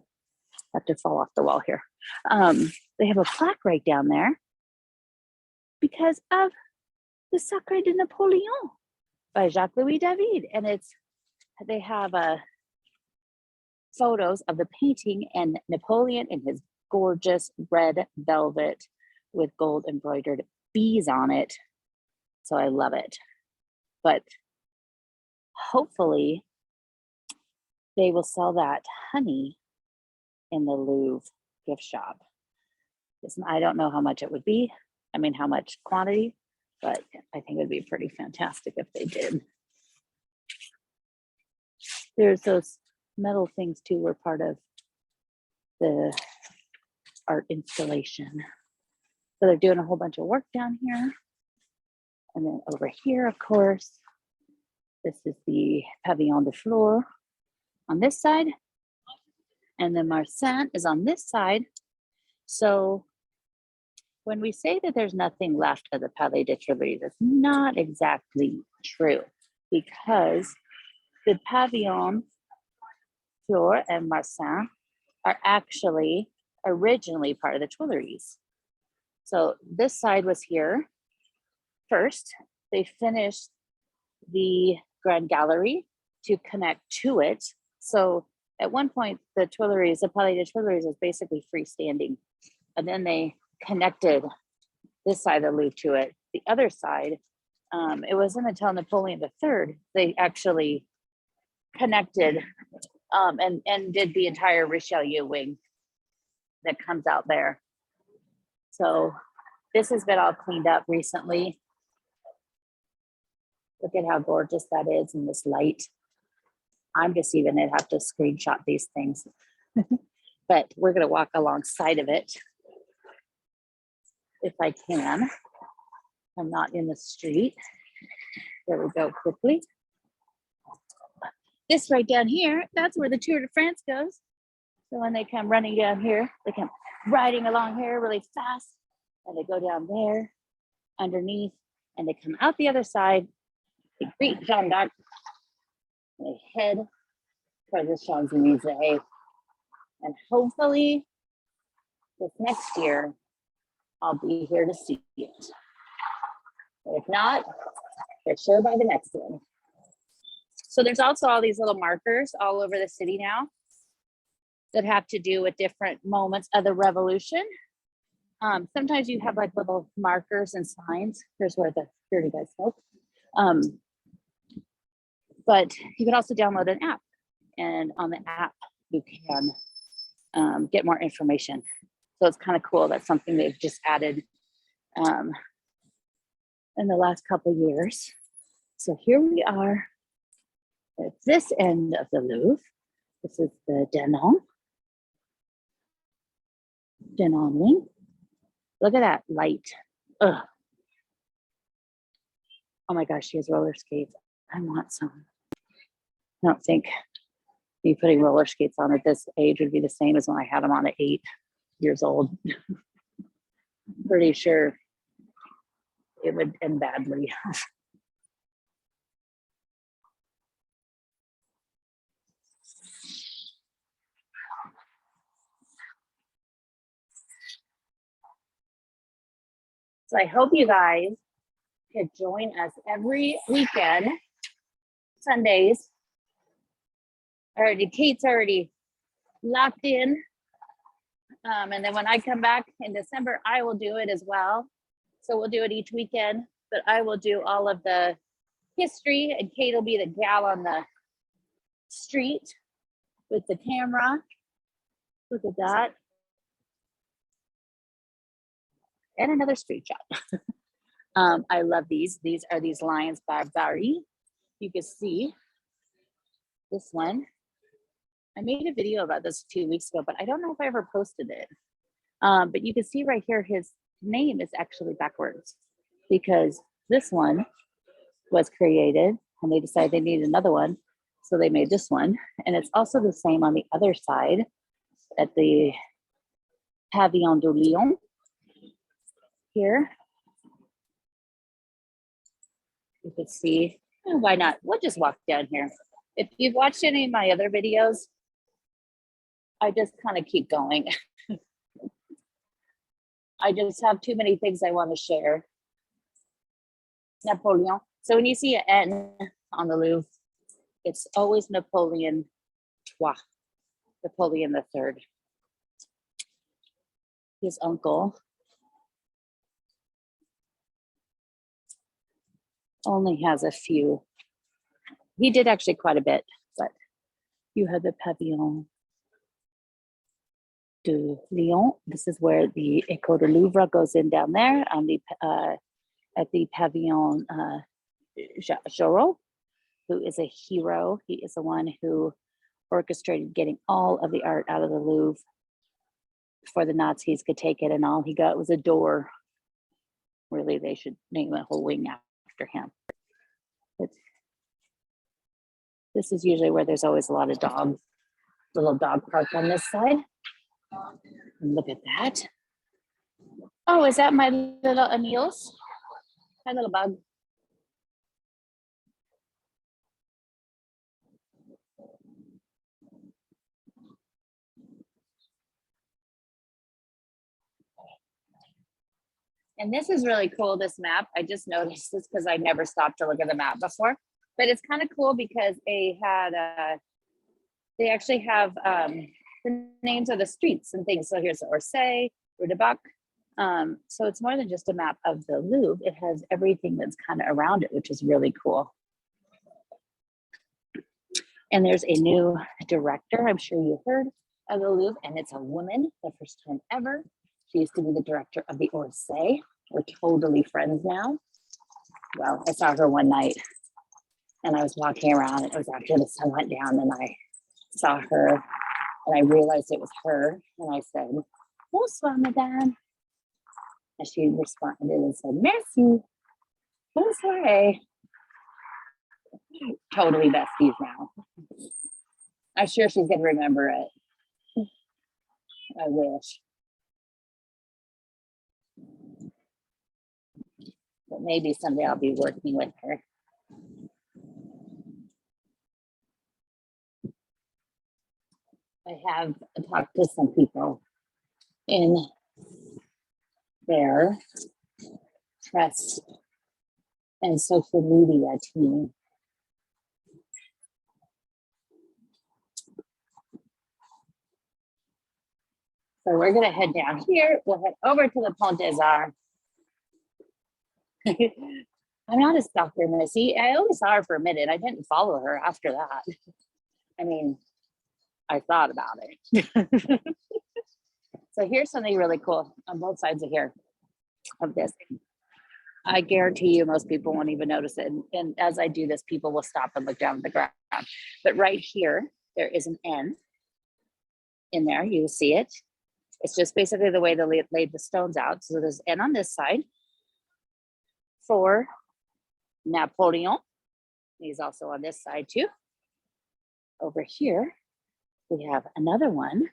have to fall off the wall here. They have a plaque right down there because of the Sacre de Napoleon by Jacques-Louis David. And they have photos of the painting and Napoleon in his gorgeous red velvet with gold embroidered bees on it. So I love it. But hopefully they will sell that honey in the Louvre gift shop. Listen, I don't know how much it would be. I mean, how much quantity, but I think it would be pretty fantastic if they did. There's those metal things too, were part of the art installation. So they're doing a whole bunch of work down here. And then over here, of course, this is the Pavillon de Fleurs on this side. And then Marsan is on this side. So when we say that there's nothing left of the Palais des Tuileries, it's not exactly true because the Pavillon Fleurs and Marsan are actually originally part of the Tuileries. So this side was here first. They finished the Grand Gallery to connect to it. So at one point, the Tuileries, the Palais des Tuileries was basically freestanding. And then they connected this side of the Louvre to it. The other side, it wasn't until Napoleon III, they actually connected and did the entire Richelieu wing that comes out there. So this has been all cleaned up recently. Look at how gorgeous that is in this light. I'm just even gonna have to screenshot these things, but we're gonna walk alongside of it if I can. I'm not in the street. There we go, quickly. This right down here, that's where the Tour de France goes. So when they come running down here, they come riding along here really fast, and they go down there underneath, and they come out the other side. They greet Jeanne d'Arc. They head for the Champs-Elysees. And hopefully this next year, I'll be here to see it. But if not, for sure by the next one. So there's also all these little markers all over the city now that have to do with different moments of the revolution. Sometimes you have like little markers and signs. Here's where the security guys smoke. But you can also download an app, and on the app you can get more information. So it's kind of cool. That's something they've just added in the last couple of years. So here we are at this end of the Louvre. This is the Denon wing. Look at that light. Ugh. Oh my gosh, she has roller skates. I want some. I don't think me putting roller skates on at this age would be the same as when I had them on at 8 years old. Pretty sure it would end badly. So I hope you guys could join us every weekend, Sundays. Kate's already locked in. And then when I come back in December, I will do it as well. So we'll do it each weekend, but I will do all of the history, and Kate will be the gal on the street with the camera. Look at that. And another street shot. I love these. These are these Lions Barbari. You can see this one. I made a video about this a few weeks ago, but I don't know if I ever posted it. But you can see right here, his name is actually backwards because this one was created and they decided they needed another one. So they made this one. And it's also the same on the other side at the Pavillon de Lyon here. You can see, why not? We'll just walk down here. If you've watched any of my other videos, I just kind of keep going. I just have too many things I want to share. Napoleon. So when you see an N on the Louvre, it's always Napoleon III, Napoleon the Third. His uncle only has a few. He did actually quite a bit, but you have the Pavillon de Lyon. This is where the École de Louvre goes in down there on the at the Pavillon Jorot, who is a hero. He is the one who orchestrated getting all of the art out of the Louvre before the Nazis could take it, and all he got was a door. Really, they should name a whole wing after him. But this is usually where there's always a lot of dogs, little dog park on this side. And look at that. Oh, is that my little Anil's? My little bug. And this is really cool, this map. I just noticed this because I never stopped to look at the map before. But it's kind of cool because they actually have the names of the streets and things. So here's Orsay, Rue de Bac. So it's more than just a map of the Louvre. It has everything that's kind of around it, which is really cool. And there's a new director. I'm sure you heard of the Louvre, and it's a woman, the first time ever. She used to be the director of the Orsay. We're totally friends now. Well, I saw her one night and I was walking around. It was after the sun went down and I saw her and I realized it was her. And I said, "Bonsoir, madame." And she responded and said, "Merci. Bonsoir." Totally besties now. I'm sure she's going to remember it. I wish. But maybe someday I'll be working with her. I have talked to some people in their press and social media team. So we're going to head down here. We'll head over to the Pont des Arts. I'm not a stalker, Missy. I only saw her for a minute. I didn't follow her after that. I mean, I thought about it. So here's something really cool on both sides of here, of this. I guarantee you most people won't even notice it. And as I do this, people will stop and look down at the ground. But right here, there is an N in there. You see it. It's just basically the way they laid the stones out. So there's N on this side for Napoleon. He's also on this side too. Over here, we have another one.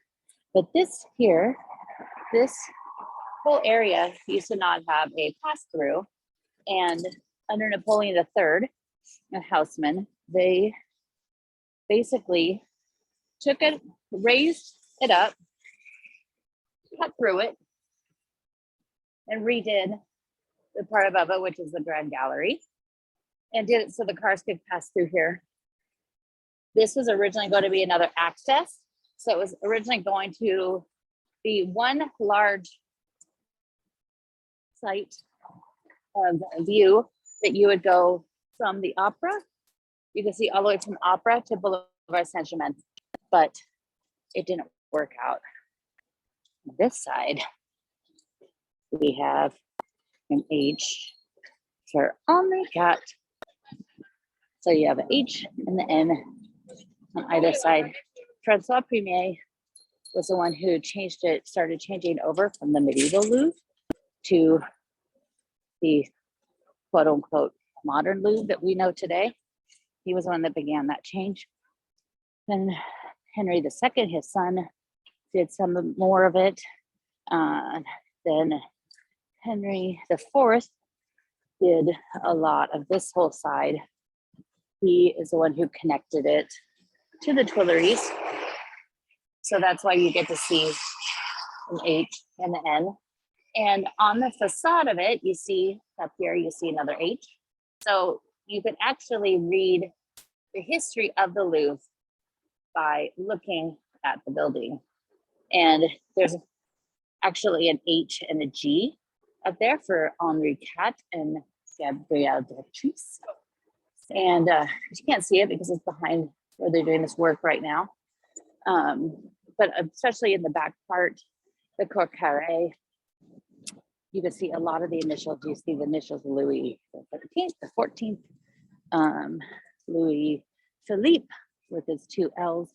But this here, this whole area used to not have a pass-through. And under Napoleon III, a houseman, they basically took it, raised it up, cut through it, and redid the part above it, which is the Grand Gallery, and did it so the cars could pass through here. This was originally going to be another access. So it was originally going to be one large site of view that you would go from the opera. You can see all the way from Opera to Boulevard Saint-Germain, but it didn't work out. On this side, we have an H for Henri IV. So you have an H and the N on either side. Francois Premier was the one who changed it, started changing over from the medieval Louvre to the quote unquote modern Louvre that we know today. He was the one that began that change. Then Henry II, his son, did some more of it. Then Henry IV did a lot of this whole side. He is the one who connected it to the Tuileries. So that's why you get to see an H and an N. And on the facade of it, you see up here, you see another H. So you could actually read the history of the Louvre by looking at the building. And there's actually an H and a G up there for Henri IV and Gabrielle Beatrice. And you can't see it because it's behind where they're doing this work right now. But especially in the back part, the Cour Carré, you can see a lot of the initials. You see the initials Louis the 13th, the 14th, Louis Philippe with his two L's,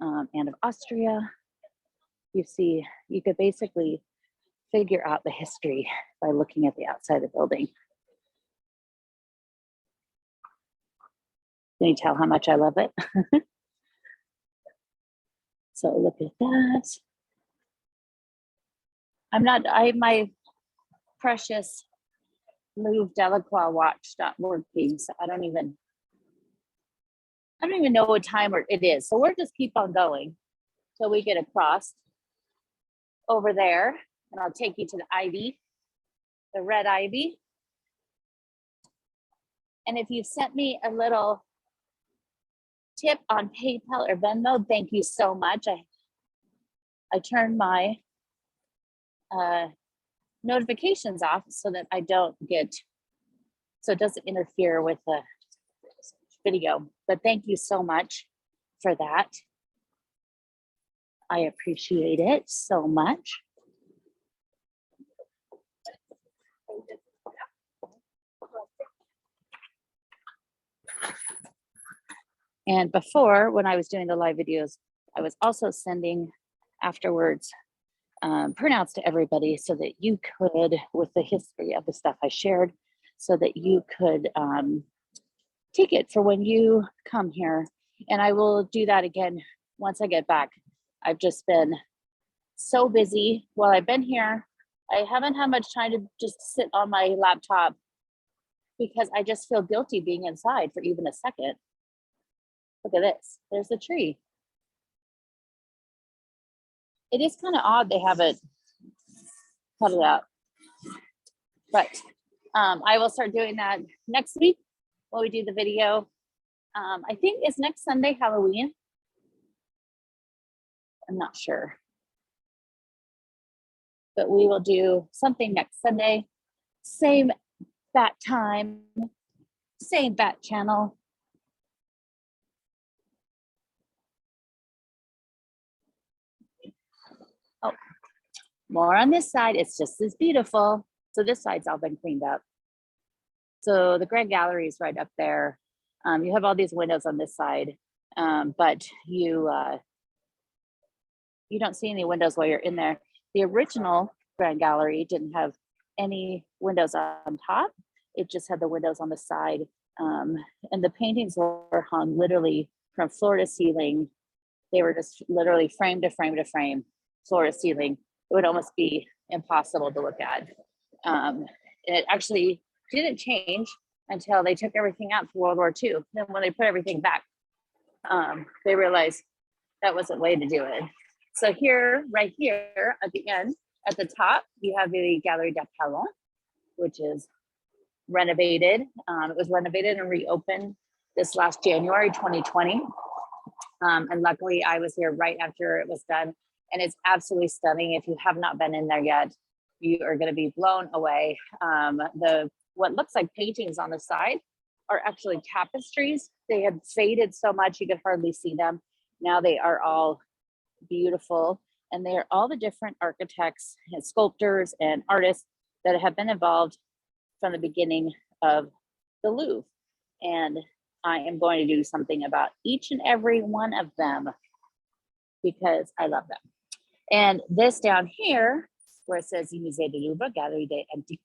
and of Austria. You see, you could basically figure out the history by looking at the outside of the building. Can you tell how much I love it? So look at that. My precious Louvre Delacroix watch stopped working, so I don't even know what time it is. So we'll just keep on going till we get across over there, and I'll take you to the ivy, the red ivy. And if you sent me a little tip on PayPal or Venmo, thank you so much. I turned my notifications off so that I don't get, so it doesn't interfere with the video. But thank you so much for that. I appreciate it so much. And before, when I was doing the live videos, I was also sending afterwards printouts to everybody so that you could, with the history of the stuff I shared, so that you could take it for when you come here. And I will do that again once I get back. I've just been so busy while I've been here. I haven't had much time to just sit on my laptop because I just feel guilty being inside for even a second. Look at this, there's the tree. It is kind of odd they have it cut it out. But I will start doing that next week when we do the video. I think it's next Sunday, Halloween. I'm not sure. But we will do something next Sunday. Same bat time, same bat channel. Oh, more on this side. It's just as beautiful. So this side's all been cleaned up. So the Grand Gallery is right up there. You have all these windows on this side, but you don't see any windows while you're in there. The original Grand Gallery didn't have any windows on top. It just had the windows on the side. And the paintings were hung literally from floor to ceiling. They were just literally frame to frame to frame, floor to ceiling. It would almost be impossible to look at. It actually didn't change until they took everything out for World War II. Then when they put everything back, they realized that wasn't the way to do it. So here, right here at the end, at the top, you have the Galerie d'Apollon. which is renovated. It was renovated and reopened this last January 2020. And luckily I was here right after it was done. And it's absolutely stunning. If you have not been in there yet, you are going to be blown away. What looks like paintings on the side are actually tapestries. They had faded so much you could hardly see them. Now they are all beautiful. And they are all the different architects and sculptors and artists that have been involved from the beginning of the Louvre. And I am going to do something about each and every one of them because I love them. And this down here, where it says Musée du Louvre, Galerie des Antiques,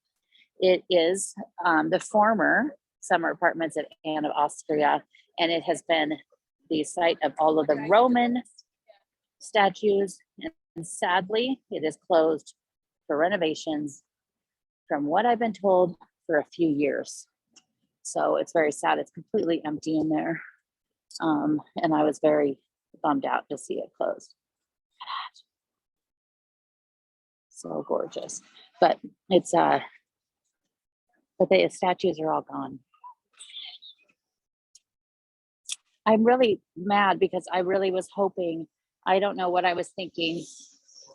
it is the former summer apartments at Anne of Austria. And it has been the site of all of the Roman statues. And sadly, it is closed for renovations, from what I've been told, for a few years. So it's very sad. It's completely empty in there. And I was very bummed out to see it closed. So gorgeous. But it's but the statues are all gone. I'm really mad because I really was hoping, I don't know what I was thinking.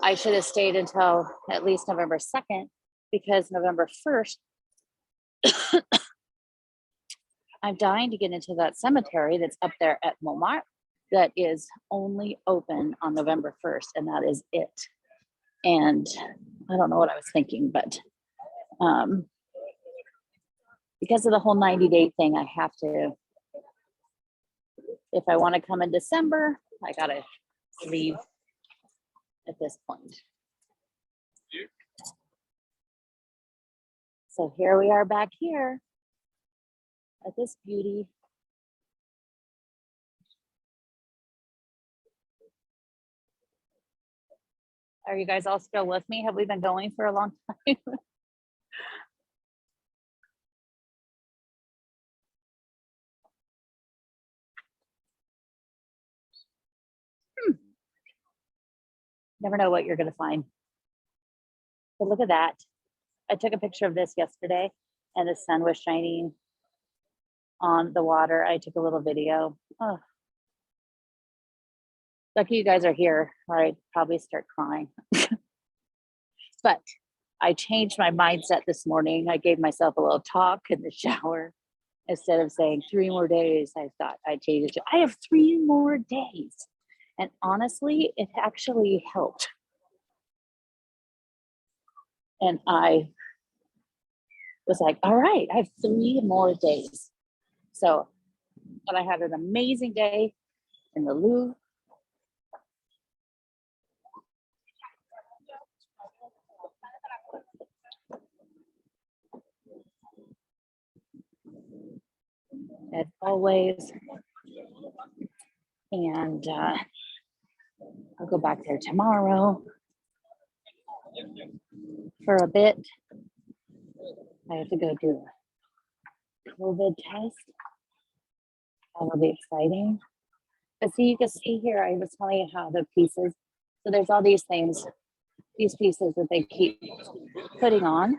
I should have stayed until at least November 2nd, because November 1st, I'm dying to get into that cemetery that's up there at Montmartre that is only open on November 1st, and that is it. And I don't know what I was thinking, but because of the whole 90-day thing, I have to, if I want to come in December, I gotta leave at this point. So here we are back here at this beauty. Are you guys all still with me? Have we been going for a long time? Never know what you're going to find. But look at that. I took a picture of this yesterday and the sun was shining on the water. I took a little video. Oh. Lucky you guys are here, or I'd probably start crying. But I changed my mindset this morning. I gave myself a little talk in the shower. Instead of saying 3 more days, I thought I'd change it to, I have 3 more days. And honestly, it actually helped. And I was like, all right, I have 3 more days. So, but I had an amazing day in the Louvre. As always. And I'll go back there tomorrow for a bit. I have to go do a COVID test. That'll be exciting. But see, you can see here, I was telling you how the pieces, so there's all these things, these pieces that they keep putting on.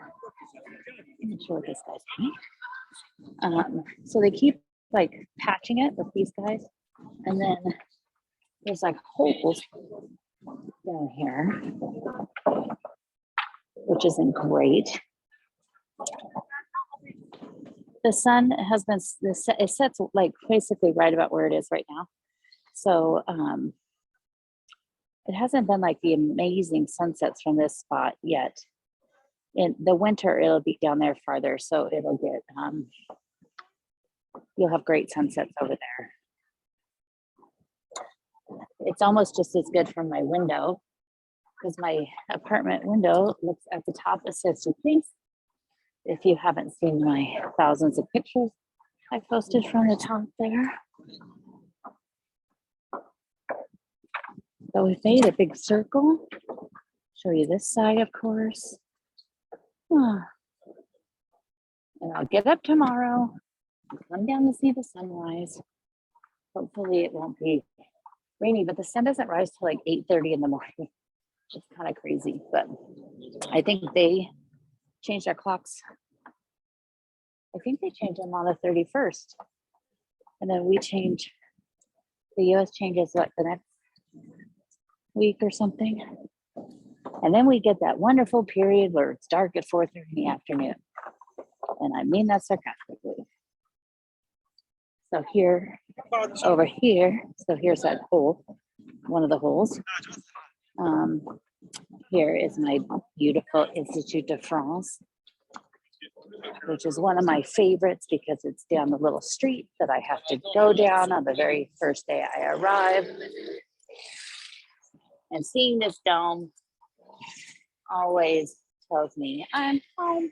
I'm not sure what this guy's doing. So they keep like patching it with these guys. And then there's like holes down here, which isn't great. The sun has been, it sets like basically right about where it is right now. So it hasn't been like the amazing sunsets from this spot yet. In the winter, it'll be down there farther. So it'll get, you'll have great sunsets over there. It's almost just as good from my window, because my apartment window looks at the top of Sister Place. If you haven't seen my thousands of pictures I posted from the top there. So we've made a big circle. Show you this side, of course. And I'll get up tomorrow, come down to see the sunrise. Hopefully it won't be rainy, but the sun doesn't rise till like 8:30 in the morning. It's kind of crazy, but I think they changed our clocks I think they change them on the 31st. And then we change, the US changes like the next week or something. And then we get that wonderful period where it's dark at 4:30 in the afternoon. And I mean that sarcastically. So here, over here, so here's that hole, one of the holes. Here is my beautiful Institut de France, which is one of my favorites because it's down the little street that I have to go down on the very first day I arrive. And seeing this dome always tells me I'm home.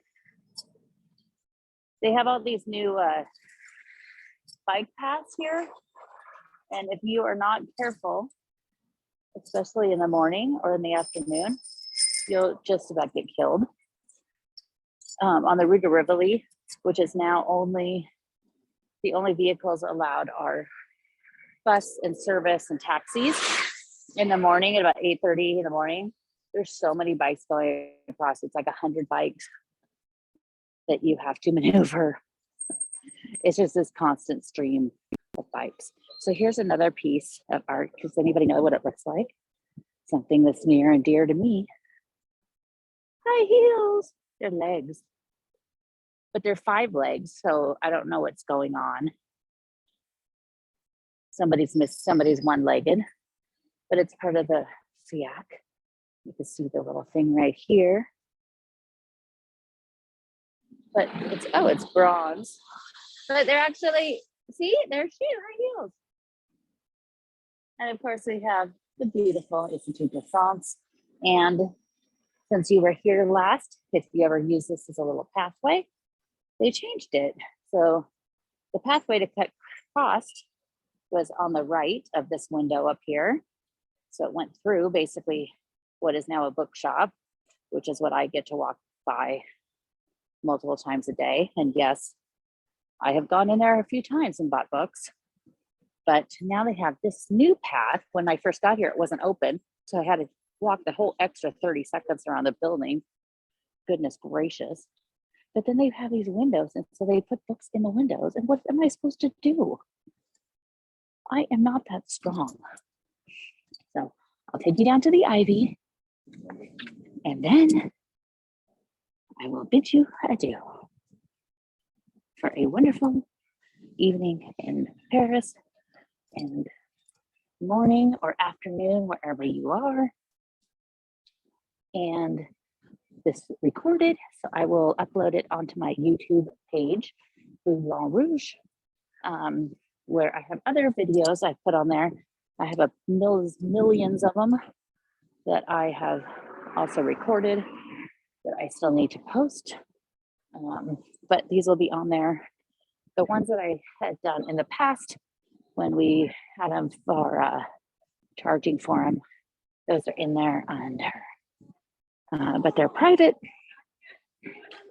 They have all these new bike paths here. And if you are not careful, especially in the morning or in the afternoon, you'll just about get killed. On the Rue de Rivoli, which is now the only vehicles allowed are bus and service and taxis in the morning at about 8:30 in the morning. There's so many bikes going across. It's like 100 bikes that you have to maneuver. It's just this constant stream of bikes. So here's another piece of art. Does anybody know what it looks like? Something that's near and dear to me. High heels. They're legs. But they're 5 legs, so I don't know what's going on. Somebody's one-legged, but it's part of the FIAC. You can see the little thing right here. But it's bronze. But they're actually, see, they're cute, high heels. And of course we have the beautiful Institut de France. And since you were here last, if you ever use this as a little pathway, they changed it. So the pathway to cut across was on the right of this window up here. So it went through basically what is now a bookshop, which is what I get to walk by multiple times a day. And yes, I have gone in there a few times and bought books. But now they have this new path. When I first got here, it wasn't open. So I had to walk the whole extra 30 seconds around the building. Goodness gracious. But then they have these windows. And so they put books in the windows. And what am I supposed to do? I am not that strong. So I'll take you down to the Ivy. And then I will bid you adieu for a wonderful evening in Paris and morning or afternoon, wherever you are. And this recorded, so I will upload it onto my YouTube page, Moulin Rouge, where I have other videos I've put on there. I have millions of them that I have also recorded that I still need to post. But these will be on there. The ones that I had done in the past when we had them for charging for them, those are in there under, but they're private.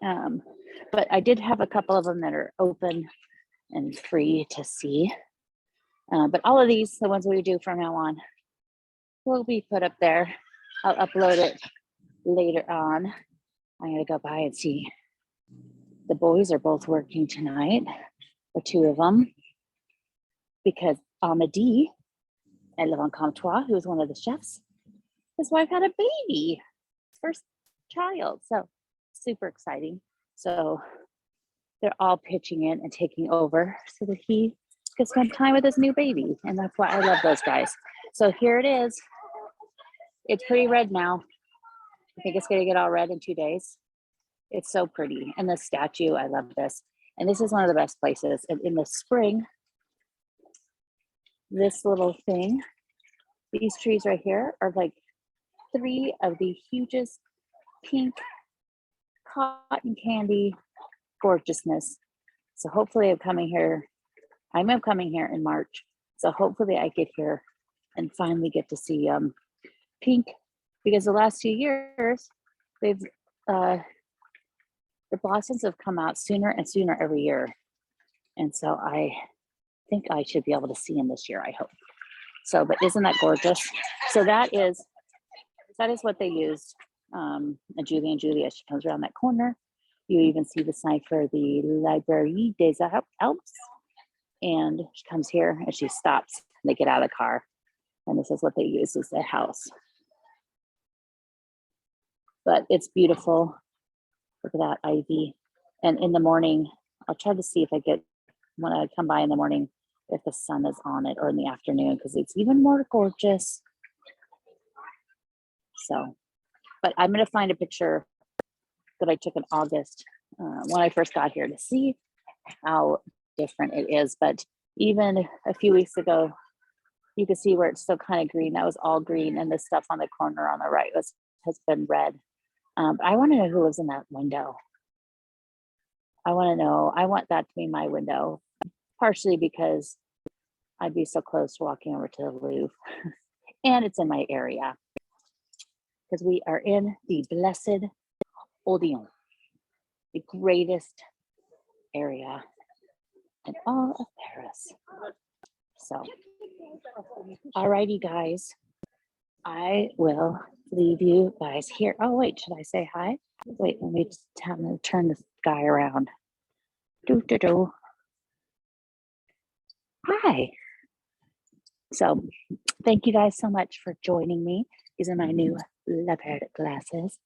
But I did have a couple of them that are open and free to see. But all of these, the ones we do from now on, will be put up there. I'll upload it later on. I'm gonna go by and see. The boys are both working tonight, or 2 of them, because Amadi at Le Bon Comptoir, who's one of the chefs, his wife had a baby, first child. So super exciting. So they're all pitching in and taking over so that he could spend time with his new baby. And that's why I love those guys. So here it is. It's pretty red now. I think it's going to get all red in 2 days. It's so pretty. And the statue, I love this. And this is one of the best places. And in the spring, this little thing, these trees right here are like 3 of the hugest pink cotton candy gorgeousness. So hopefully I'm coming here in March. So hopefully I get here and finally get to see pink, because the last few years they've the blossoms have come out sooner and sooner every year. And so I think I should be able to see them this year, I hope. So, but isn't that gorgeous? So that is what they used. And Julie and Julia, she comes around that corner. You even see the sign for the Librairie des Alpes. And she comes here and she stops. They get out of the car. And this is what they use as their house. But it's beautiful. Look at that ivy. And in the morning, I'll try to see if I get, when I come by in the morning, if the sun is on it, or in the afternoon, because it's even more gorgeous. So, but I'm going to find a picture that I took in August when I first got here to see how different it is. But even a few weeks ago, you can see where it's still kind of green. That was all green, and the stuff on the corner on the right has been red. I want to know who lives in that window. I want to know. I want that to be my window, partially because I'd be so close to walking over to the Louvre, and it's in my area because we are in the blessed Odeon, the greatest area in all of Paris. So, alrighty, guys, I will leave you guys here. Oh, wait, should I say hi? Wait, let me just turn this guy around. Do. Hi. So, thank you guys so much for joining me. These are my new leopard glasses.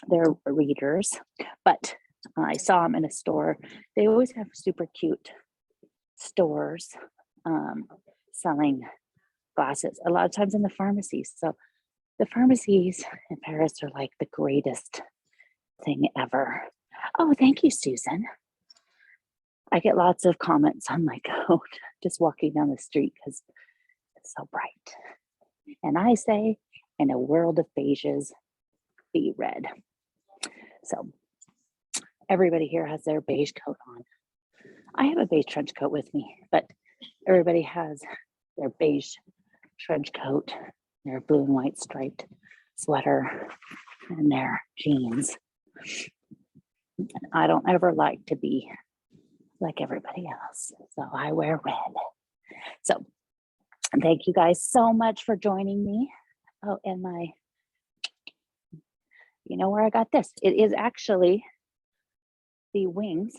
They're readers, but I saw them in a store. They always have super cute stores selling glasses, a lot of times in the pharmacies. So the pharmacies in Paris are like the greatest thing ever. Oh, thank you, Susan. I get lots of comments on my coat just walking down the street because it's so bright. And I say, in a world of beiges, be red. So everybody here has their beige coat on. I have a beige trench coat with me, but everybody has their beige trench coat, their blue and white striped sweater, and their jeans. I don't ever like to be like everybody else, so I wear red. So thank you guys so much for joining me. Oh, and you know where I got this? It is actually the wings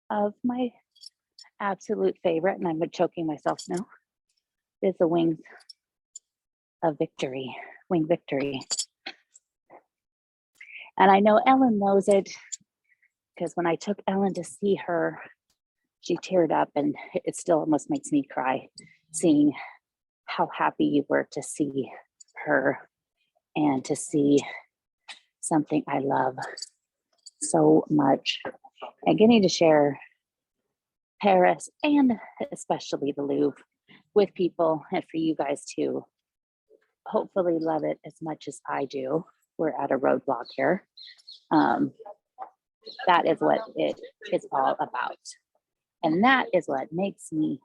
of my absolute favorite, and I'm choking myself now. It's the wings of victory, wing victory. And I know Ellen knows it because when I took Ellen to see her, she teared up, and it still almost makes me cry seeing how happy you were to see her and to see something I love so much, and getting to share Paris and especially the Louvre with people, and for you guys to hopefully love it as much as I do. We're at a roadblock here. That is what it is all about. And that is what makes me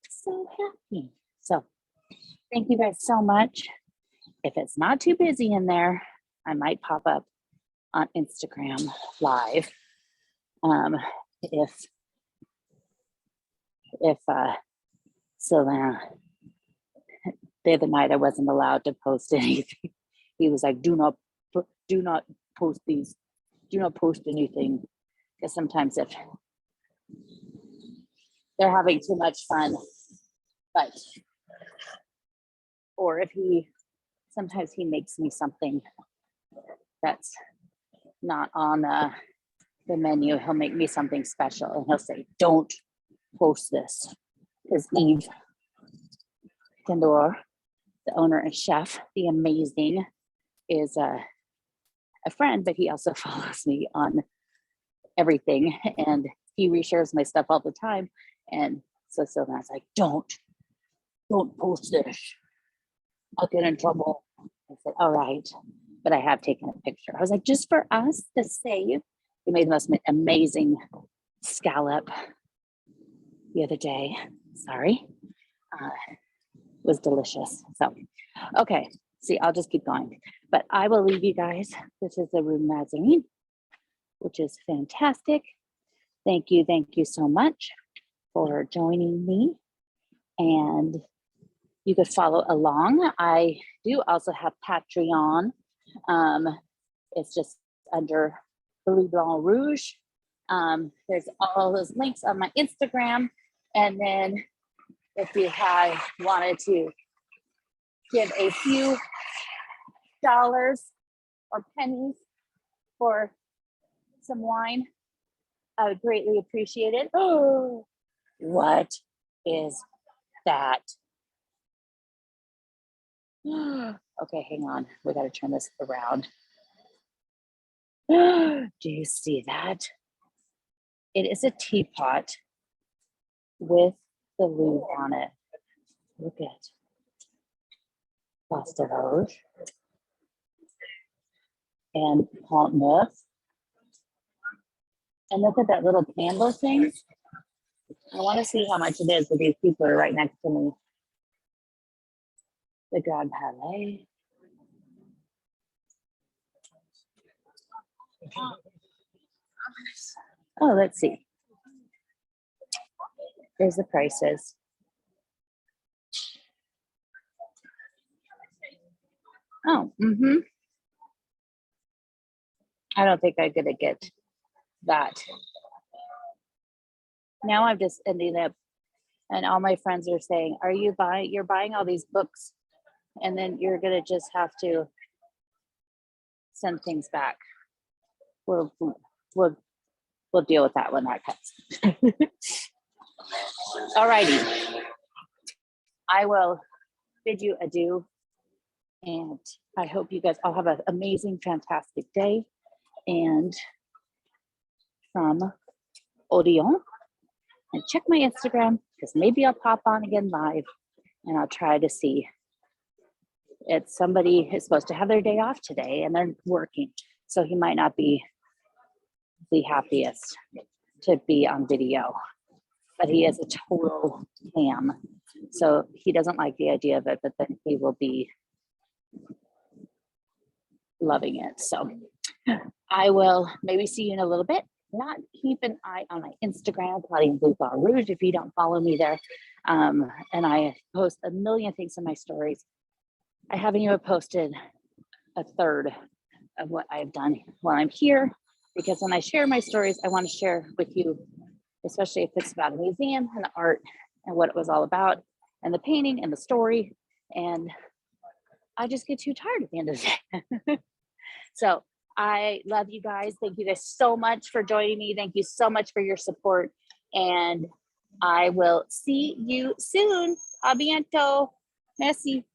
so happy. So thank you guys so much. If it's not too busy in there, I might pop up on Instagram live. If Sylvain, the other night I wasn't allowed to post anything. He was like, do not post these, do not post anything. Because sometimes if they're having too much fun, but, or if sometimes he makes me something that's not on the menu, he'll make me something special and he'll say, don't post this. Because Eve Tendor, the owner and chef, the amazing, is a friend, but he also follows me on everything, and he reshares my stuff all the time. And so Sylvan's like, don't post this, I'll get in trouble. I said, all right, but I have taken a picture. I was like, just for us to save. We made the most amazing scallop the other day. Sorry. It was delicious. So, okay. See, I'll just keep going. But I will leave you guys. This is the Rue Mazarin, which is fantastic. Thank you so much for joining me. And you could follow along. I do also have Patreon. It's just under Bleu Blanc Rouge. There's all those links on my Instagram. And then if you had wanted to give a few dollars or pennies for some wine, I would greatly appreciate it. Oh, what is that? Okay, hang on. We got to turn this around. Do you see that? It is a teapot with the Louvre on it. Look at Place de Rouge and Pont Neuf. And look at that little candle thing. I want to see how much it is, but these people are right next to me. The Grand Palais. Oh, let's see. Here's the prices. Oh, I don't think I'm gonna get that. Now I'm just ending up, and all my friends are saying, "Are you buying? You're buying all these books, and then you're gonna just have to send things back." We'll deal with that when that comes. All righty. I will bid you adieu. And I hope you guys all have an amazing, fantastic day. And from Odeon, and check my Instagram because maybe I'll pop on again live and I'll try to see. It's somebody is supposed to have their day off today and they're working. So he might not be the happiest to be on video, but he is a total ham. So he doesn't like the idea of it, but then he will be loving it. So I will maybe see you in a little bit. Not keep an eye on my Instagram, Plotting Bleu Blanc Rouge, if you don't follow me there. And I post a million things in my stories. I haven't even posted a third of what I've done while I'm here, because when I share my stories, I want to share with you, especially if it's about a museum and the art and what it was all about and the painting and the story. And I just get too tired at the end of the day. So I love you guys. Thank you guys so much for joining me. Thank you so much for your support. And I will see you soon. A bientôt. Merci.